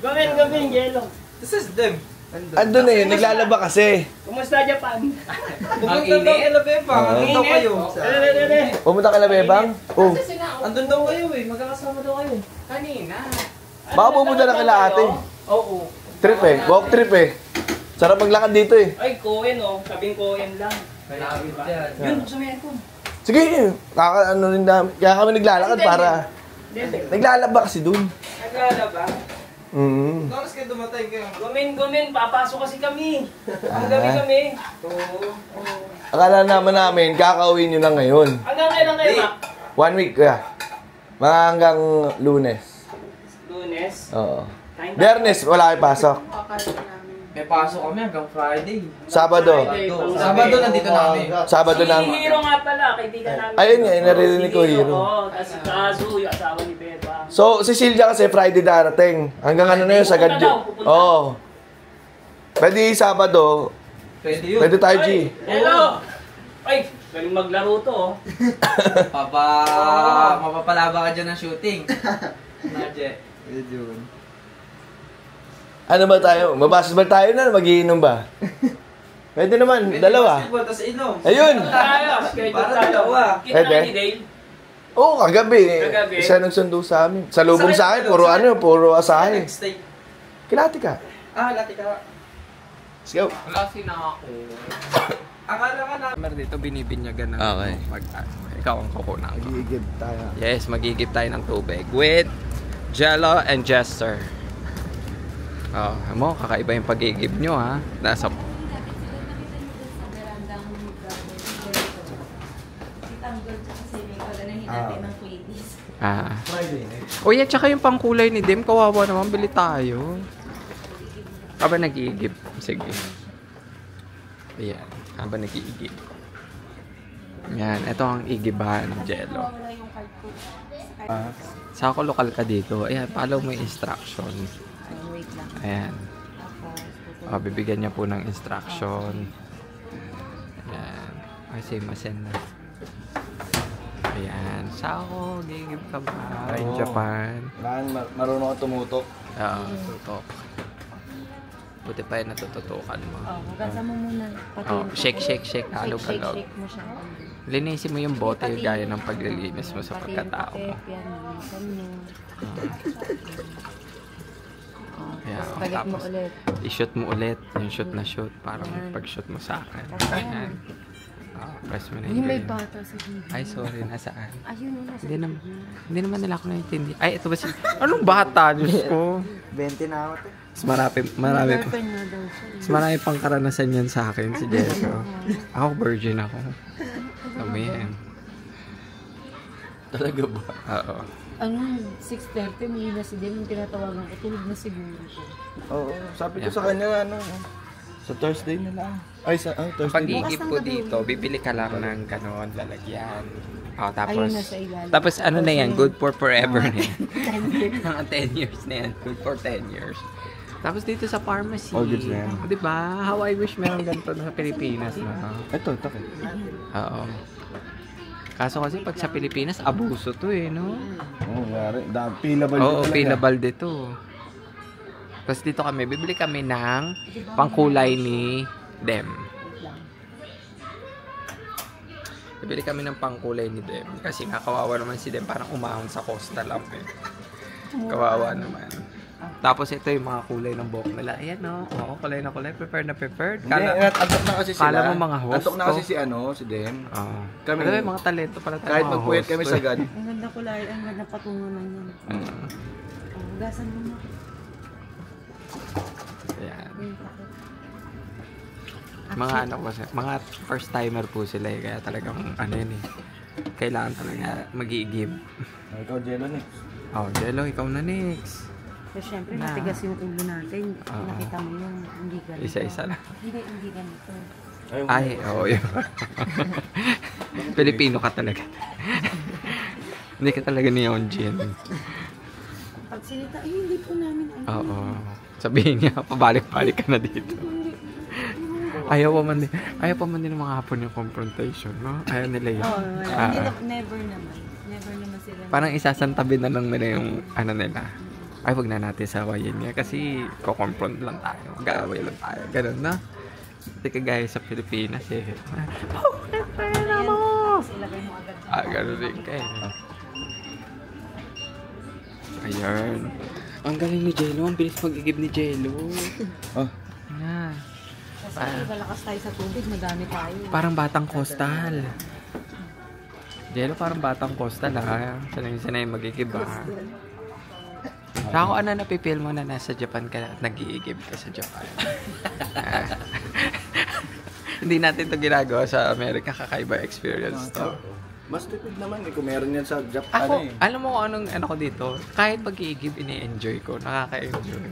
Gawin, yelo. This is them. Andun eh, naglalaba kasi. Kumusta, Japan? Pumunta daw kay Labebang. Andun daw kayo. Pumunta ka na, Bebang? Oh. Andun daw kayo eh. Magkakasama daw kayo. Kanina. Baka pumunta na kila ate. Oo. Trip eh, walk trip eh. Sarap maglakad dito eh. Ay, Cohen oh. Sabing Cohen lang. Malapit yan. Yun, sumayan ko. Sige, ano rin namin. Kaya kami naglalakad para... Naglalaba kasi dun. Naglalaba? Noras kayo dumatay kayo. Gumin, papasok kasi kami. Ang gabi kami. Oo. Akala namin, kakauwi nyo lang ngayon. Hanggang kailan kayo, Mac? 1 week, kaya. Mga hanggang Lunes. Lunes? Oo. Biyernes, wala kayo pasok. May pasok kami hanggang Friday. Sabado. Sabado nandito na kami. Sabado na. Si Hiro nga pala, kaibigan namin. Ayun nga, naririnig ko, Hiro. Oo, tapos si Kazu, yung asawa ni Beba. So, si Silvia kasi Friday darating. Hanggang ano na yun, sa Pupunta Gadyo. daw, pupunta. Oo. Pwede Sabado. Pwede yun. Pwede tayo, G. Hello! Ay, galing maglaro to, oh. Mapapalaba ka dyan ng shooting. Nadje. Yun. Ano ba tayo? Mabasbal tayo na? Magiinom ba? Pwede naman, dalawa. Basketball, tas inom. Ayun! Tayo, schedule Para tayo. dalawa. Kita Pwede. ni Dale. Oo, kagabi. Kagabi? Isa nagsundo sa amin. Sa lubong sa akin, puro ano, puro asahe. Next day. Kilati ka. Lati ka. Let's go. Wala ako. Akala ka na. Camera dito, binibinyagan ng Okay. ikaw ang kukunan ko. Mag-iigib tayo. Yes, magigib tayo ng tubig with Jello and Jester. Oh, mo, kakaiba yung pagigib nyo ha. Nasa... Friday. Oh yeah, tsaka yung pangkulay ni Dim, kawawa naman, bili tayo. Habang nag-iigib. Sige. Ayan, habang nag-iigib. Yan, ito ang igibahan ng Jello. Sa ako lokal ka dito, ayan, follow mo yung instruction. Ayan. O, bibigyan niya po ng instruction. Ayan. Kasi masen na. Ayan. Sako, gigib ka ba? In Japan. Marunong ka tumutok. Oo, tutok. Buti pa yung natututukan mo. Magasa mo muna. Oh, shake. Halog. Shake mo siya. Linisin mo yung bote, yung gaya ng paglilinis mo sa pagkatao mo. Yeah, Balik mo tapos, ulit. i-shoot mo ulit. Yung shoot na shoot. Parang pag-shoot mo sa akin. Ayan. Press mo na Yung may ganyan. bata sa hindi. Ay, sorry. Nasaan? Ayun, nasa Hindi naman nila ako naintindi. Ay, ito ba si... Anong bata? Diyos ko. 20 na ako. Mas marami pa. Girlfriend na daw siya. Mas marami pang karanasan yan sa akin, si Jericho. Ako, virgin ako. kami yan. Talaga ba? Oo. Ano, 6:30, may na si Dem, tinatawagan ko, tulog na siguro ko. Oo, sabi ko sa kanya, ano, sa Thursday na lang. Ay, sa Thursday Pag na. iigib po dito, bibili ka lang ng ganon, lalagyan. Oh, tapos, Ayun na sa ilalim. tapos ano na yan, good for forever na yan. Mga 10 years na yan, good for 10 years. Tapos dito sa pharmacy, All goods na yan. diba? How I wish meron ganito sa Pilipinas na. Ito, takit. Oo. Kaso kasi pag sa Pilipinas, abuso to eh, no? Oo, yari. Pillable Oo, talaga. pillable dito. Tapos dito kami, bibili kami ng pangkulay ni Dem. Bibili kami ng pangkulay ni Dem. Kasi nga, kawawa naman si Dem. Parang umahon sa costa lang eh. Kawawa naman. Tapos ito yung mga kulay ng buhok nila. Ayan no. Oo, kulay na kulay. Preferred na preferred. Hindi, antok na kasi sila. Kala mo mga host Antok na kasi to? si Dem. Oo. Kami, Alam mo, yung mga talento pala tayo. kahit mga magpuyat host. kami sagad. Ang ganda kulay, ang ganda patungan lang yan. Gasan mo na. Ayan. Mga ano kasi, mga first timer po sila eh. Kaya talagang ano yun eh. Kailangan talaga mag-i-give. Ikaw, Jello, next. Oh, Jello, ikaw na next. So, syempre, Na. matigas yung ulo natin. Oo. Nakita mo yung hindi ganito. Isa-isa lang. Hindi ganito. Ay, oo, yun. Pilipino ka talaga. Hindi ka talaga ni Yonjin. Pag sinita, ay, hindi po namin. Oo. Sabihin niya, pabalik-balik ka na dito. Ayaw pa man din ng mga hapon yung confrontation, no? Ayaw nila yun. Oo, never naman. Never naman sila. Parang isasantabi na lang nila yung ano nila. Ay, wag na natin sawayin niya kasi ko-confront lang tayo. Mag-aaway lang tayo. Ganun, no? Hindi kagaya sa Pilipinas eh. Oh, pera mo! Ilagay mo agad. Ganun din kayo. Ayan. Ang galing ni Jello. Ang bilis mag-igib ni Jello. Oh. Ayan. Kasi malakas tayo sa tubig, madami tayo. Parang batang coastal. Jello, parang batang coastal ha. Sanay mag-igib ha. Saka kung ano napipil mo na nasa Japan ka at nag-iigib ka sa Japan. Hindi natin to ginagawa sa Amerika. Kakaiba experience to. Mas tipid naman eh, kung meron yan sa Japan Ako, eh. alam mo kung anong ano ko dito? Kahit mag-iigib, ini-enjoy ko. Nakaka-enjoy.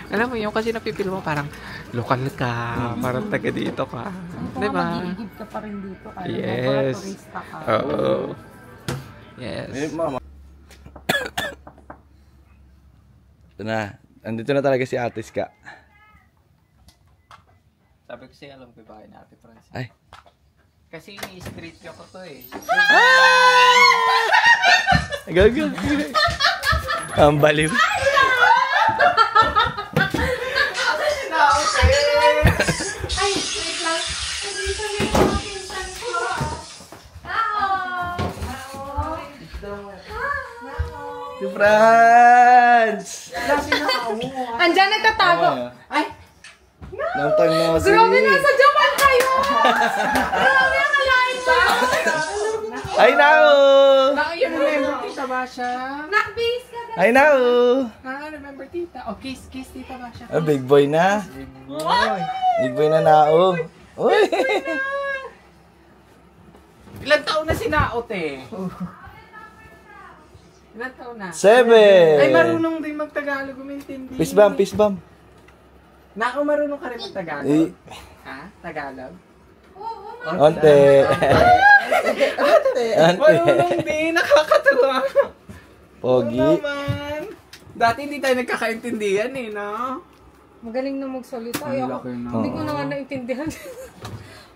Alam mo yun, kasi napipil mo parang lokal ka. Parang taga dito ka. Diba? Mag-iigib ka pa rin dito. Kaya Yes. turista ka. Oo. Yes. Eh, mama. Ito na. Andito na talaga si Ate Ska. Sabi ko siya, alam ko ba kay Ate Francis? Ay. Kasi ni-street ko to eh. Gago. Ang baliw. Ay, wait lang. Nandito na yung mga pinsan ko. Si Franz! Andyan nagtatago. Ay! Long time no see. Grabe, nasa Japan kayo! Grabe, akalain mo! Ay, now! Remember Tita Basha? Nakbase ka na. Ay, now! Remember Tita? Oh, kiss Tita Basha. Ah, big boy na. Big boy na nao. Uy! Ilan taon na si Naot eh? Ilan taon na? 7! Ay, marunong din mag-Tagalog, umintindi. Peace bump. Nako, marunong ka rin mag-Tagalog? Eh, Ha? Tagalog? onte. Marunong din, nakakatuwa. Pogi. Naman. Dati hindi tayo nagkakaintindihan eh, no? Magaling na magsalita. Ang Ay, laki na. Hindi ko na nga naintindihan.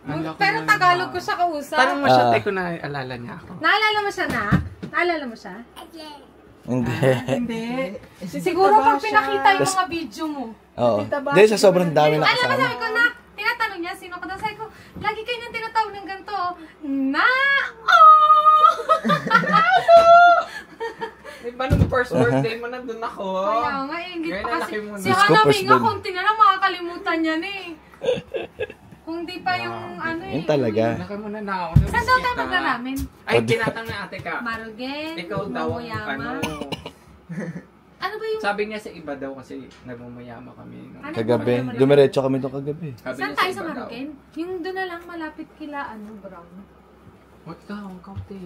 Ang laki Pero na. Tagalog ko siya kausap. Tanong mo siya, ko na alala niya ako. Naalala mo siya na? Naalala mo siya? Hindi. Hindi. Siguro pag pinakita yung mga video mo. Oo. Hindi, sa sobrang dami na Alam mo, kasama. sabi ko na, tinatanong niya, sino ka daw? Sabi ko, lagi kayo nang tinatawag ng ganito. Na! Di ba nung first birthday mo, nandun ako? Kaya nga, ingit Ngayon, pa kasi. lalaki mo na. Si Diyos ko, Hana first May nga, born. konti na lang makakalimutan niya na eh. Kung di pa yung ano eh. Yun talaga. Laki mo na na ako. Saan daw tayo maglalamin? Ay, tinatang na ate ka. Marugen, Ikaw daw, Momoyama. ano. Ano ba yung... Sabi niya sa iba daw kasi nagmamayama kami. No? Ano? Kagabi. Dumiretso kami doon kagabi. Sabi Saan niya tayo sa iba daw. Marugen? Yung doon na lang malapit kila ano, Brown. What ka? Ang kape.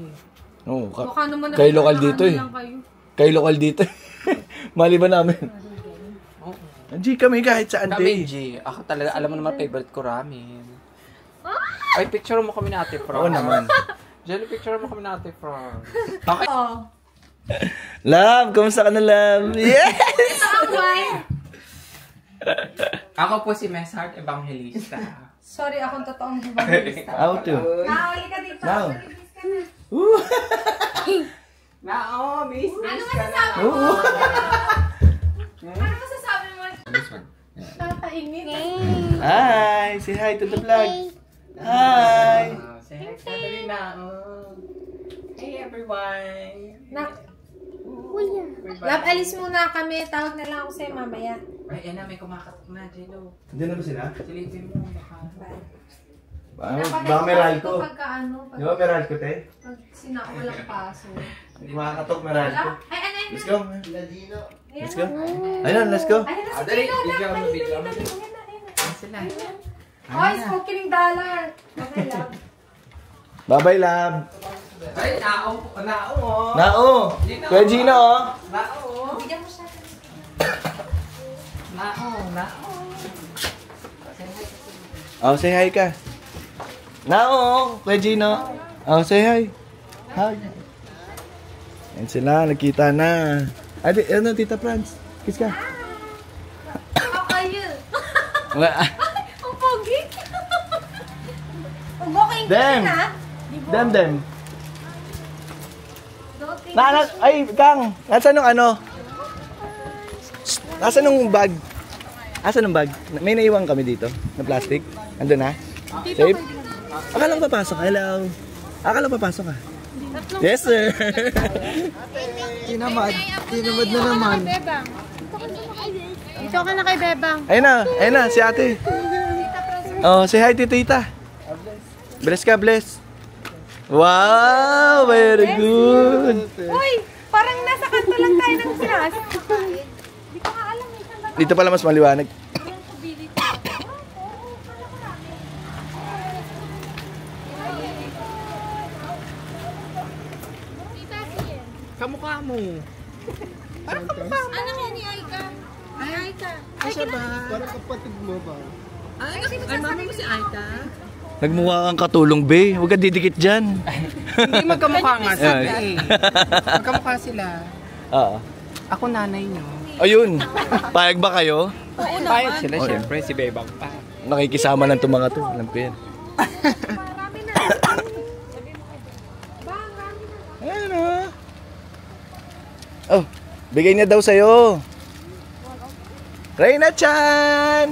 Oo, Baka naman kayo lokal dito eh. lang kayo. Kayo lokal dito eh. Mali ba namin? Oo. G kami kahit saan Kami, eh. G. Ako talaga, alam mo naman favorite ko ramen. Ay, picture mo kami na Ate Fran. Oo naman. Jelly, picture mo kami na Ate Fran. Okay. Oh. Love, kumusta ka na, love? Yes! Ako po si Mess Heart Evangelista. Sorry, akong totoong evangelista. How to? Nauli ka dito. Now. Nao, miss. Ano masasabi mo? Ano masasabi mo? This one. Nakakainit. Hi! Say hi to the vlog. Hi! Say hi, Catalina. Hey, everyone. Love, alis muna kami. Tawag na lang ako sa'yo mamaya. Ay, may kumakatok na, Jello. Hindi na ba sila? Silipin mo. Baka meral ko. Pagka ano, Di ba meral ko, te? pag sinako walang paso. Kumakatok meral ko. Ay, ano yun? Let's go. Ladino. Let's go. Ayun, let's go. Ayun na si Dali, Tino. bigyan mo, Dali, bigyan mo. dali, dali. Ayun na, ayun na. Sila. Oy, spoken dollar. Okay, love. Bye-bye, love. Ay, nao. Nao. Nao. Kuya Gino, oh. Nao. Bigyan mo siya. Nao. Oh, say hi ka. Nao, Kuya Gino. Oh, say hi. Hi. Yan sila, nagkita na. Adi, ano, Tita Franz? Kiss ka. How are you? Wa- Ang pogi. Ugoking ka Dem. na. Dem. Ay, Kang, nasa nung ano? Nasa nung bag? Nasa nung bag? May naiwan kami dito, na plastic. Ando na? Safe? Akala ko papasok. Hello. Akala ko papasok ka. Yes, sir. Tinamad na naman. Dito ka na kay Bebang. Ayun na, si ate. Oh, say hi, tita. Bless ka, bless. Wow, very good. Uy, parang nasa kanto lang tayo ng class. Hindi ko nga alam eh. Saan ba Dito pala mas maliwanag. yung mobility? Kamukha mo. Ano yan ni Aika? Ay, Aika. Parang kapatid mo ba? Ay, mama mo si Aita. Nagmukha kang katulong, be. Huwag ka didikit dyan. Hindi magkamukha nga sila eh. Magkamukha sila. Oo. Ako nanay niyo. Ayun. Payag ba kayo? Payag sila, syempre. Si Bebang pa. Nakikisama lang itong mga to. Alam ko yan. Marami na. Ayan o. Oh, bigay niya daw sa'yo. Reyna-chan!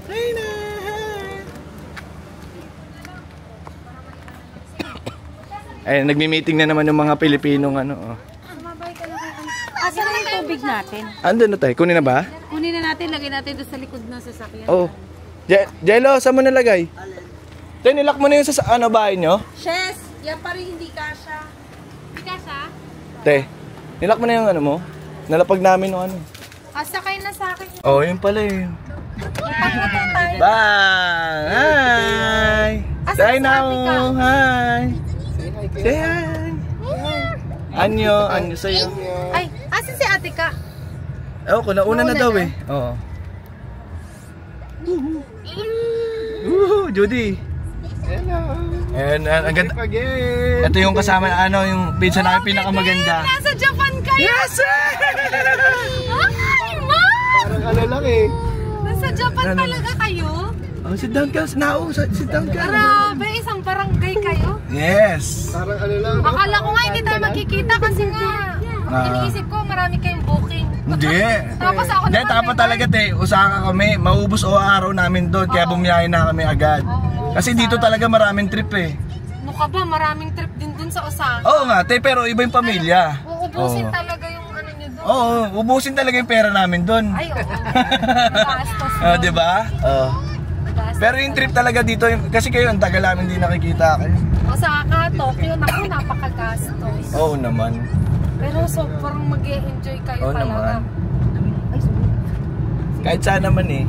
Reyna! Ay, nagmi-meeting na naman yung mga Pilipinong ano. Oh. Asan na yung tubig natin? Andun na tayo. Kunin na ba? Kunin na natin, lagay natin doon sa likod ng sasakyan. Oh. Jello, saan mo nalagay? Te, nilak mo na yung sa ano, bahay nyo? Shes, yan pa rin hindi kasha. Hindi kasha? Te, nilak mo na yung ano mo? Nalapag namin yung ano. Sakay na sa akin. Oh, yun pala eh. Bye! Hi! Say now! Hi! Say hi! Anyo sa'yo. Ay, asan si ate ka? Ewan ko, nauna na daw eh. Oo. Judy! And ang ganda. Ito yung kasama na ano, yung pizza namin pinakamaganda. Nasa Japan kayo! Yes, sir! Ay, ma! Parang ano lang eh. Nasa Japan talaga kayo? Oh, sit down ka. Sit down ka. Grabe, isang barangay kayo? Yes! Parang ano lang. Akala ko nga hindi tayo magkikita kasi nga iniisip ko marami kayong booking. Hindi. Tapos ako Hindi, naman, dapat may talaga te. Usaka kami. Maubos o araw namin doon. Kaya bumiyahin na kami agad. Kasi dito talaga maraming trip eh. Ano ka ba? Maraming trip din dun sa Osaka. Oo nga, te. Pero iba yung pamilya. Uubusin Oo. talaga yung ano nyo doon. Oo, ubusin talaga yung pera namin doon. Ay, oo. Gastos Oh, di ba? Oo. Gastos. Pero yung trip talaga dito, kasi kayo, ang tagal namin hindi nakikita kayo. Osaka, Tokyo, naku, napakagastos. Oo naman. Pero sobrang mag-e-enjoy kayo Oo talaga. naman. Kahit saan naman eh.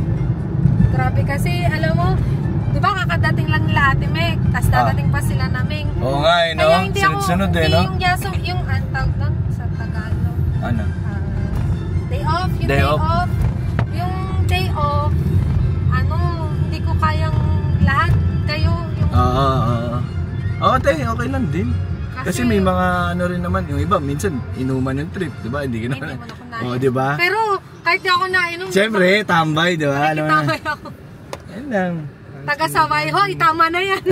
Grabe kasi, alam mo, Di ba kakadating lang nila Ate Meg, tapos dadating pa sila na Ming. Oo nga eh, no? Kaya hindi ako, Sunod-sunod eh, hindi no? yung yaso, yung antawag doon sa Tagalog. Ano? Day off, yung Day day off. off. Yung day off, ano, hindi ko kayang lahat. Kayo, yung... Oo, okay lang din. Kasi may mga ano rin naman, yung iba, minsan inuman yung trip, di ba? Hindi Hindi naman. naman ako nainom. Oo, di ba? Pero, kahit di ako nainom, Siyempre, tambay, di ba? Alam mo na. tambay ako. Yan lang. Taga-saway, hoy, tama na yan.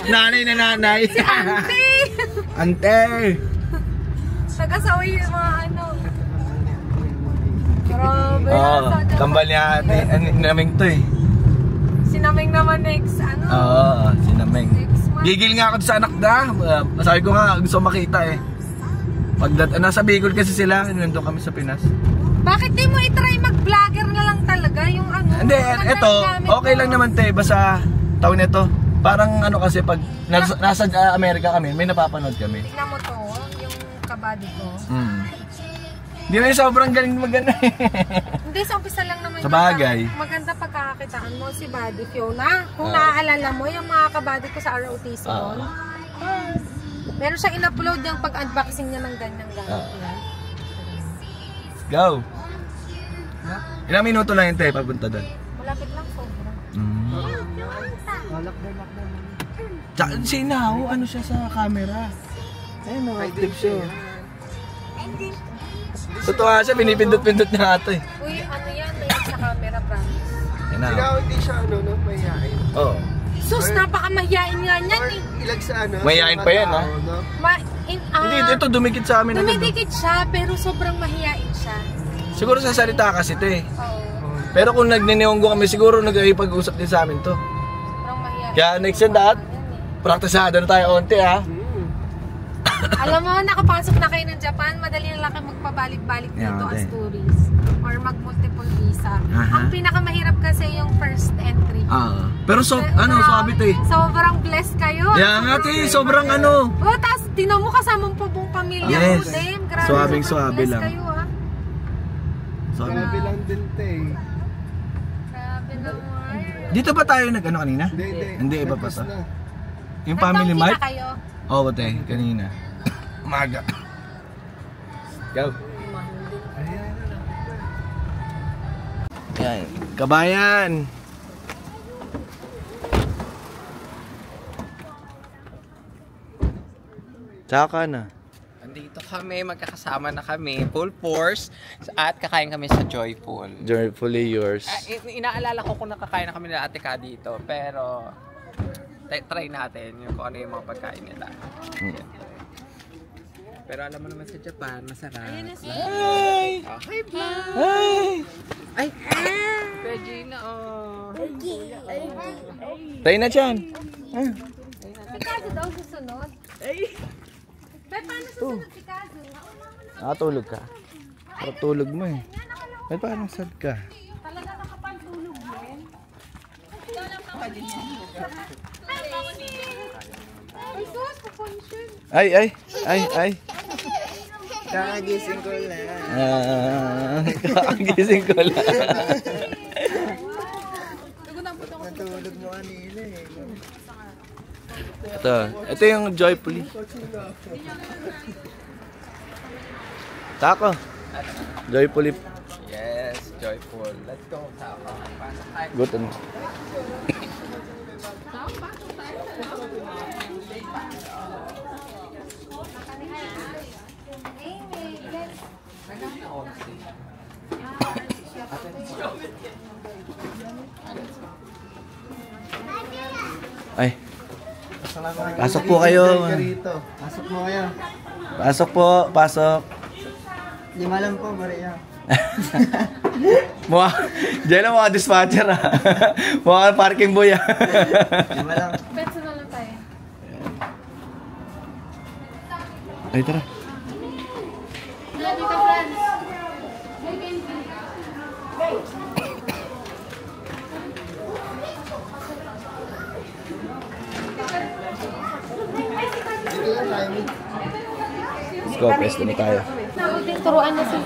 Nanay na nanay. Si Auntie! Ante! Taga-saway yung mga ano. Grabe. Oo, sadya- kambal niya ate. Naming to eh. Sinaming naman next, ano. Oo, sinaming. Next month. Gigil nga ako sa anak na. Sabi ko nga, gusto makita eh. Nasa Bicol kasi sila, nandun kami sa Pinas. Bakit di mo itry mag-vlogger na lang talaga yung ano? Hindi, maganda eto, yung gamit okay mo. lang naman te, basta taon nito. Parang ano kasi pag nasa Amerika kami, may napapanood kami. Tignan mo to, yung kabady ko. Hindi na yung sobrang galing maganda eh. Hindi, sa umpisa lang naman. Sa bagay. Maganda pagkakakitaan mo si Buddy Fiona. Kung naaalala mo, yung mga kabady ko sa ROTC noon. Meron siyang in-upload yung pag-unboxing niya ng ganyang gamit niya. Go! Ilang minuto lang yun te, papunta doon. Malapit lang, sobra. Tsaka si Nao, ano siya sa camera? Ayun, active siya. Totoo nga siya, pinipindot-pindot niya ito eh. Uy, ano yan? May sa camera, promise. Ayun na. Ikaw hindi siya ano, no? Mayayain. Oo. Sus, napakamahiyain nga niyan eh. Ilag sa ano? Mayayain sa pa yan, tao, ha? no? Hindi, ito dumikit sa amin agad. Dumidikit siya, pero sobrang mahiyain siya. Siguro sa salita kasi ito eh. Oo. Pero kung nagninihonggo kami, siguro nag-ipag-usap din sa amin to. Sobrang mahiyain. Kaya next yan lahat, praktisado na tayo onti ha. Alam mo, nakapasok na kayo ng Japan, madali na lang kayo magpabalik-balik dito Yeah, okay. as tourist. Or mag-multiple visa. Aha. Ang pinakamahirap kasi yung first entry. Pero sabi to eh. Sobrang blessed kayo. Kaya nga te, sobrang ano. Oh, tapos tinan mo kasama po buong pamilya Yes. mo din. Grabe, Suabing sobrang suabe blessed lang. kayo, ha? Grabe lang din, te. Grabe naman. Dito ba tayo nag-ano kanina? Hindi. Hindi, iba pa Tapos to. na. Yung family Nagtangki mart? na kayo. Oo te, kanina. Umaga. Go. Yan. Kabayan! Tsaka na. Andito kami, magkakasama na kami, full force, at kakain kami sa Joyful. Joyfully yours. Inaalala ko kung nakakain na kami nila Ate Ka dito, pero try natin yung kung ano yung mga pagkain nila. Pero alam mo naman sa Japan, masarap. Ayun na si... Hi! Hi, vlog! Ay! Ay! Regina, oh! Tayo na dyan! Picasso daw susunod. Be, paano susunod Picasso? Nakatulog ka. Para tulog mo eh. Ay, parang sad ka. Talaga nakapantulog yan. Ay, sus, papuntion. Ay! Kakagising ko lang. Kakagising ko lang. Natulog mo kanina eh. Ito yung Joyfully. Tako. Joyfully. Yes, Joyful. Let's go. Pasok tayo. Gutom. Ay. Pasok po kayo. Pasok mo kayo. Pasok po, pasok. 5 lang po, Maria. Diyan lang mga dispatcher ha. Mga parking boy ha. 5 lang. Petso na lang tayo. Ay, tara. Dito ka, friends. Let's go, pwesto na tayo. Turuan na si...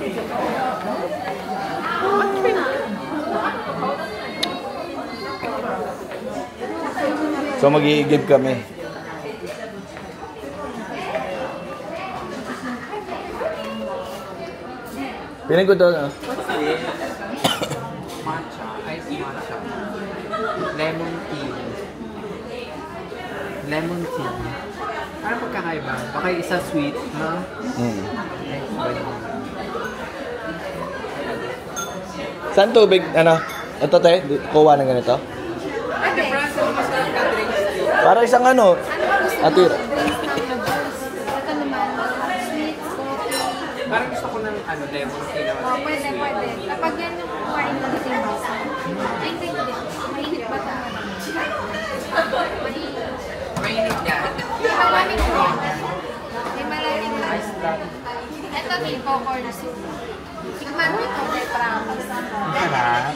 So mag-i-give kami. Piling ko doon, ah. Matcha, ice matcha. Lemon tea. Lemon tea. Ano pagkakaiba? Baka isa sweet, no? Saan tubig, ano? Ito te, kuha ng ganito? Para isang ano? Atira. Ito naman, sweet, coffee. Parang gusto ko ng ano, lemon tea naman. Oh, pwede. Kapag yan yung kumain lang ito yung basa. Ay, hindi. Mainit ba ito? Mainit yan. Malamig ko. May malamig na. Ito, Coco na soup. Tikman mo ito, may promise. Sarap.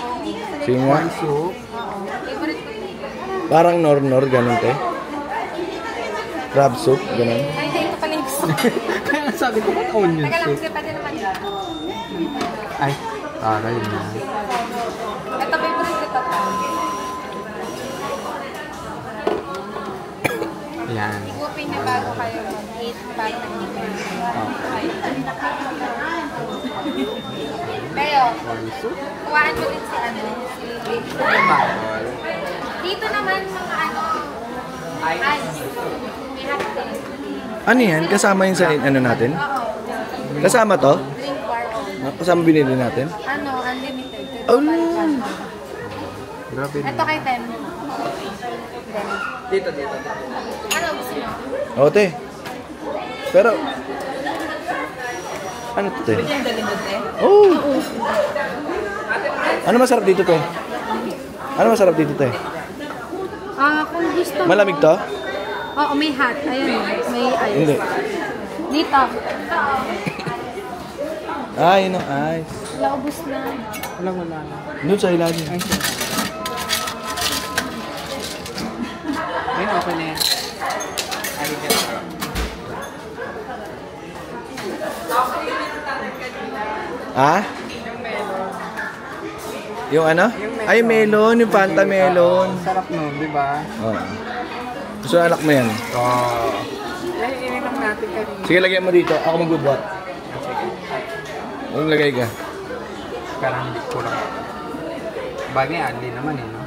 Sige nga. Soup. Favorite ko ito. Parang nor-nor, ganun te. Crab soup, ganun. Ay, hindi. Ito pala yung soup. Kaya sabi ko, ba't onion Teka lang, soup? kasi pwede naman yun. Ay, taray na. Ito, favorite ko ito. Yan. Igupin na bago kayo mag-eat bago mag-eat. Pero, kuhaan mo din si Bakol. Dito naman mga ice. May hot din. Ano yan? Kasama yun sa ano natin? Oo. Kasama to? Drink bar. Kasama binili natin? Unlimited. Oh. Grabe Ito kay Tem. Dito. Ano gusto mo? Oo, te. Pero, ano to, te? Oh! Ano masarap dito, te? Ano masarap dito, te? Kung gusto mo. Malamig to? Oo, may hot. Ayun, may ice. Hindi. Dito. Ah, yun ang ice. Laubos na. Wala. Doon sa ilalim. Ayun, okay na yan. Ah? Yung ano? Ay, melon. Yung Fanta melon. Sarap nun, di ba? Oo. Gusto na anak mo yan. Oo. Ay, ininom natin kanina. Sige, lagyan mo dito. Ako magbubuhat. Huwag lagay ka. Parang hindi ko lang. Bagay, andi naman eh, no?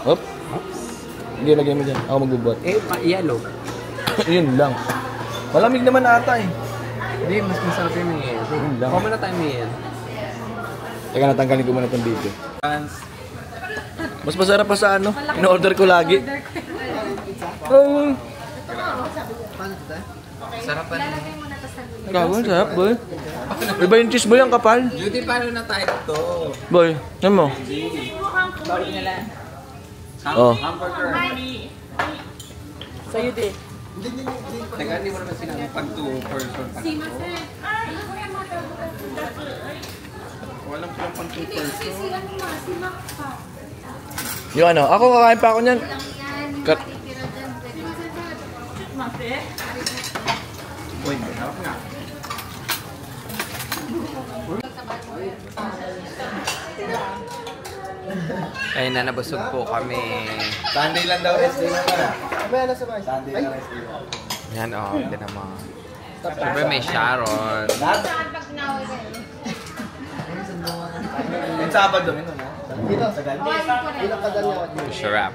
Hop. Hindi, lagay mo dyan. Ako magbubuhat. Eh, yellow. Yun lang. Malamig naman ata eh. Hindi, mas masarap yung may yellow. Yun lang. Kuha mo na tayo may yellow. Teka, natanggalin ko muna itong video. Mas masarap pa sa ano? In-order ko lagi. Oh. Sarap pa rin. Gawa, sarap boy. Iba yung cheese boy, ang kapal. Judy, paano na tayo to? Boy, yan mo. Oh. Hamburger. Sa'yo din. Teka, hindi mo naman sinabi pag 2 person pa. Walang silang pang 2 person. Yung ano, ako kakain pa ako niyan. Uy, harap nga. Ayun na, nabusog po kami. Sunday lang daw rest day naman. Sunday lang rest day. Yan, oh, hindi naman. Siyempre may Sharon. Yung Sabado, yun ano? Dito, sa ganyan. Ilang kadal niya. Sharap.